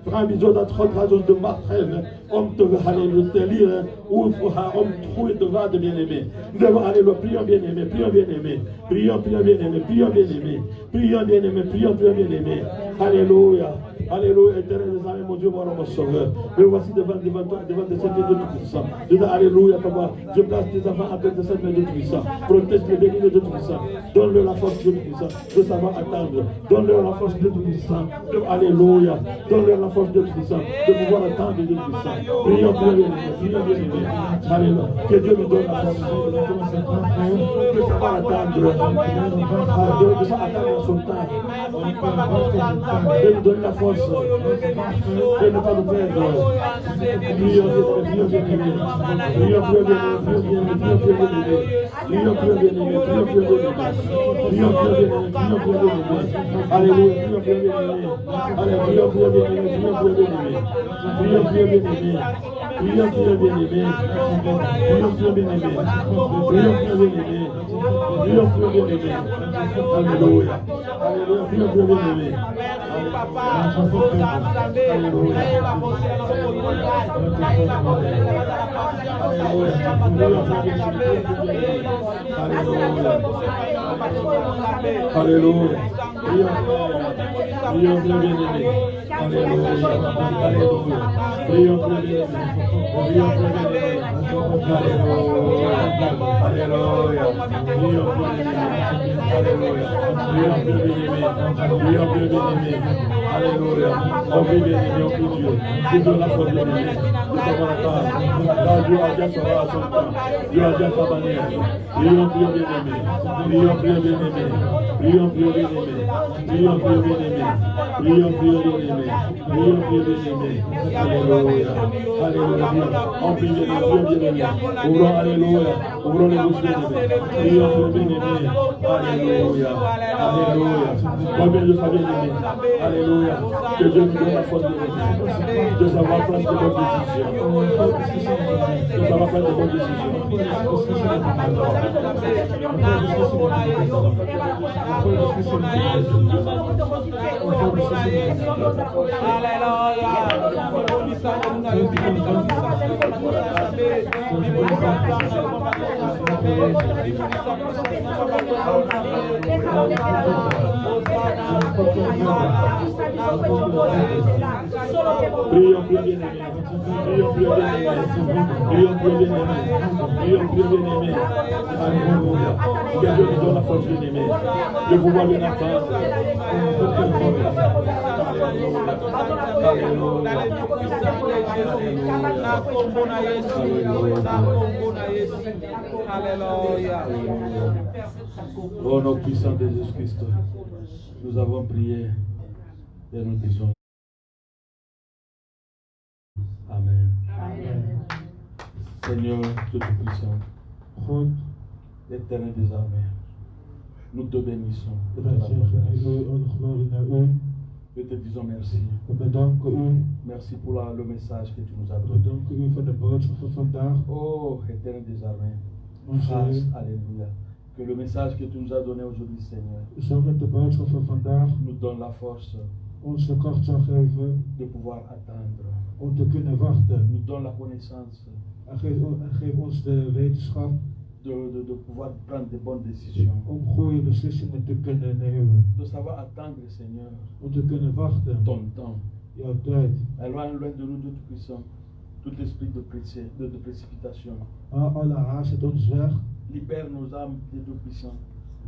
Rabide, d'être de ma trêve. Homme te veut, alléluia, te lire. Ouvre, homme trouve de va de bien-aimé. Nous devons, alléluia, prions, bien-aimé. Prions, bien-aimé. Prions, bien-aimé. Prions, bien-aimé. Prions, bien-aimé. Prions, bien-aimé. Alléluia. Alléluia, éternel des armées, mon Dieu, mon sauveur. Me voici devant toi, devant tes Seigneurs de Tout-Puissant. Je dis alléluia, papa. Je place tes enfants avec tes Seigneurs de Tout-Puissant. Protège les bénis de Tout-Puissant. Donne-leur la force de Tout-Puissant de savoir attendre. Donne-leur la force de Tout-Puissant. Alléluia. Donne-leur la force de Tout-Puissant de pouvoir attendre de Tout-Puissant. Prions, prions, bien-aimé. Alléluia. Que Dieu nous donne la force de savoir attendre. De savoir attendre son temps. De nous donner la force. De ne pas nous perdre. Prions, bien-aimé. Prions, alléluia, que Dieu nous donne la force de savoir prendre de bonnes décisions. De savoir prendre de bonnes Prions, bien-aimé. Prions, bien-aimé. Alléluia. Que Dieu nous donne la force, bien-aimé, de pouvoir bien attendre. Au nom puissant de Jésus-Christ, nous avons prié et nous disons Amen. Amen. Seigneur Dieu Tout-Puissant, God, l'Éternel des armées, nous te bénissons. wij zeggen u en glorie naar u. Nous te disons merci. We bedanken u. Merci pour le message que tu nous as We donné. bedanken u voor de boodschap van vandaag. Oh, Éternel des armées, Onze grâce, Heer, alléluia. Que le message que tu nous as donné aujourd'hui, Seigneur, zodat de boodschap van vandaag nous donne la force ons de kracht zal geven de pouvoir attendre. om te kunnen wachten. Nous donne la connaissance En geef ons de wetenschap de pouvoir prendre de bonnes décisions. om goede beslissingen te kunnen nemen. De savoir attendre, Seigneur, Om te kunnen wachten. ton temps. Jouw tijd. Éloigne loin de nous, Dieu Tout-Puissant, tout esprit de précipitation. Alle haast het ons weg. Libère nos âmes, Dieu Tout-Puissant.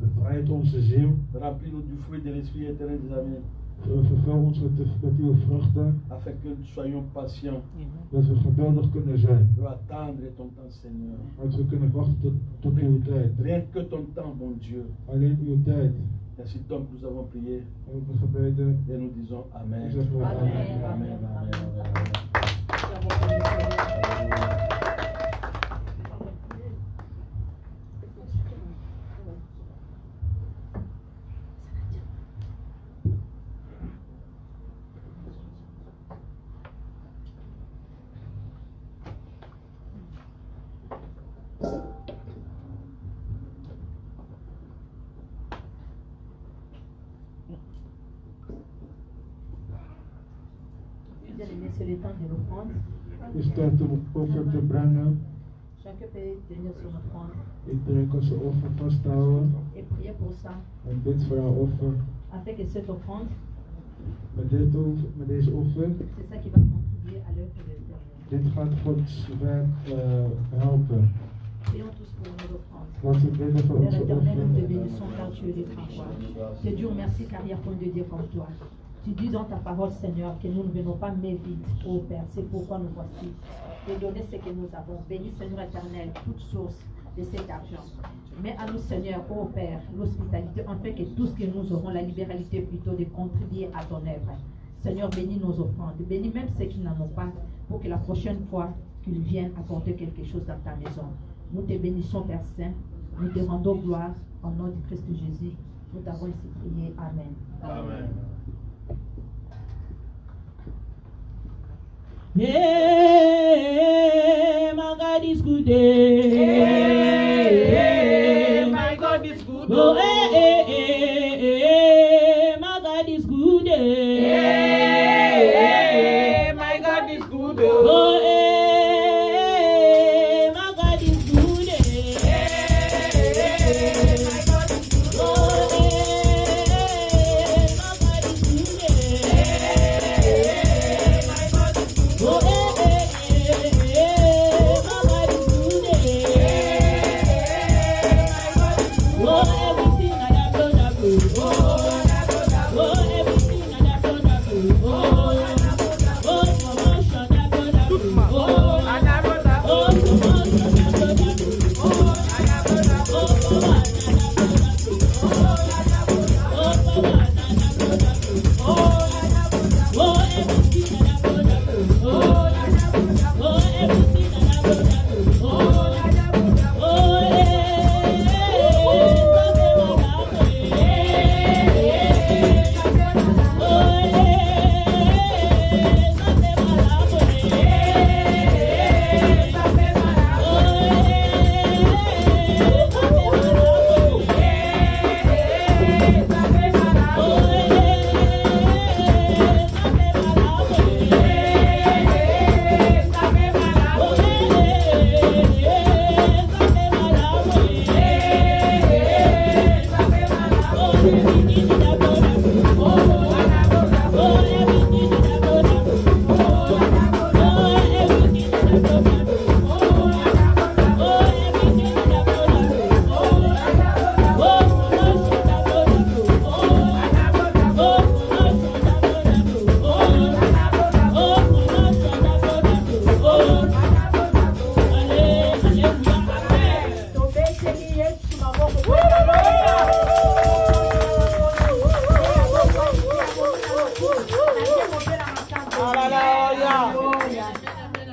Bevrijd onze ziel. Remplis-nous du fruit de l'Esprit éternel des armées. Vervul ons met uw vruchten, afin que nous soyons patients. dat we geduldig kunnen zijn. Nous attendre ton temps, Seigneur. Dat we kunnen wachten tot uw tijd. Rien que ton temps, mon Dieu. Alleen uw tijd. Ainsi donc nous avons prié We hebben gebeden. et nous disons Amen. En zeggen we Amen. amen. Bien-aimés, c'est le temps de l'offrande. Is tijd om offer te brengen. Chacun peut tenir son offrande Iedereen kan zijn offer vasthouden. et prier pour ça, En dit voor jouw offer. afin que cette offrande, Met deze offer. c'est ça qui va contribuer à l'œuvre de l'Éternel. Dit gaat Gods werk helpen. Prions tous pour nos offrandes. Laten we bidden voor Père onze éternel, nous te offeren. bénissons car tu es le grand roi. Que Dieu remercie car il n'y a point de Dieu comme toi. Tu dis dans ta parole, Seigneur, que nous ne venons pas mais vite, ô Père. C'est pourquoi nous voici. Te donner ce que nous avons. Bénis, Seigneur éternel, toute source de cet argent. Mais à nous, Seigneur, ô Père, l'hospitalité, afin que tous que nous aurons la libéralité plutôt de contribuer à ton œuvre. Seigneur, bénis nos offrandes. Bénis même ceux qui n'en ont pas, pour que la prochaine fois qu'ils viennent apporter quelque chose dans ta maison. Nous te bénissons, Père Saint. Nous te rendons gloire au nom de Christ Jésus. Nous t'avons ainsi prié. Amen. Amen. Hey, my God is good. Hey, My God is good. oh, hey, my God is good. Hey, my God is good. Oh, hey, my God is good.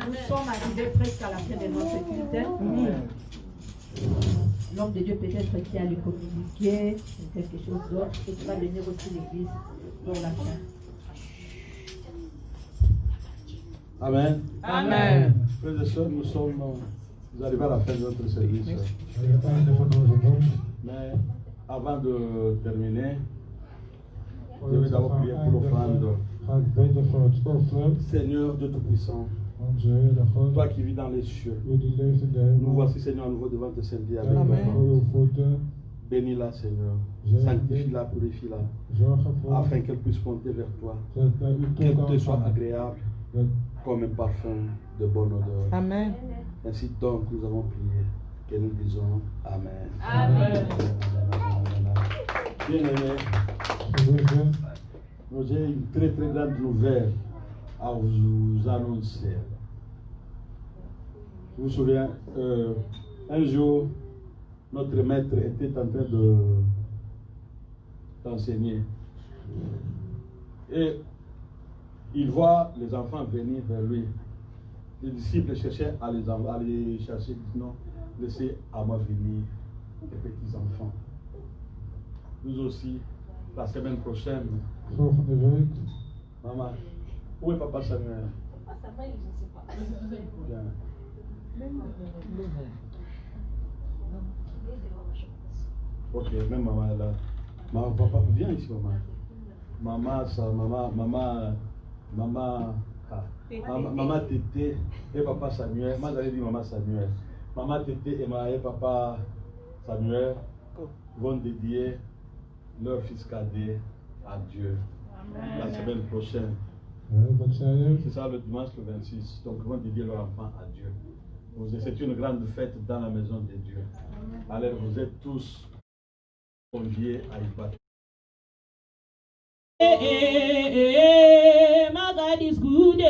Nous sommes arrivés presque à la fin de notre culte. L'homme de Dieu peut-être qui a le communiqué, quelque chose d'autre, et qui va venir aussi l'église pour la fin. Amen. Amen. Frères et sœurs, nous arrivés à la fin de notre service. Het einde van onze dienst. Mais avant de terminer, je Voordat vais we d'abord gaan prier pour l'offrande. eindigen, ga ik bidden voor het offer. Seigneur Dieu Tout-Puissant, Onze Heer, God, toi qui vis dans les cieux, u die leeft in de nous hemel. voici Seigneur à nouveau devant tes saints pieds avec Dank u l'offrande. voor uw voeten. Bénis-la Seigneur, sanctifie-la, purifie-la, Zorg ervoor afin qu'elle puisse monter vers toi, dat bij u toe qu'elle kan te soit gaan. agréable Dat comme un parfum de bonne odeur. Amen. Ainsi donc nous avons prié, que nous disons Amen. Amen. Bien-aimés, geliefden, J'ai une très très grande nouvelle à vous annoncer. Vous vous souvenez, un jour, notre maître était en train d'enseigner. Et il voit les enfants venir vers lui. Les disciples cherchaient à les chercher. Non, laissez à moi venir les petits enfants. Nous aussi, la semaine prochaine. Volgende week. Maman, où est papa Samuel? Papa Samuel, je ne sais pas. Bien. Ok, même maman est là. Maman, papa, viens ici, maman. Maman Tété et papa Samuel. Moi, j'avais dit maman Samuel. Maman Tété et papa Samuel vont dédier leur fils cadet à Dieu la semaine prochaine. Wat zei je? C'est ça le dimanche le 26. Donc, ils vont dédier leur enfant à Dieu. C'est une grande fête dans la maison de Dieu. Alors, vous êtes tous conviés à y participer. My God is good.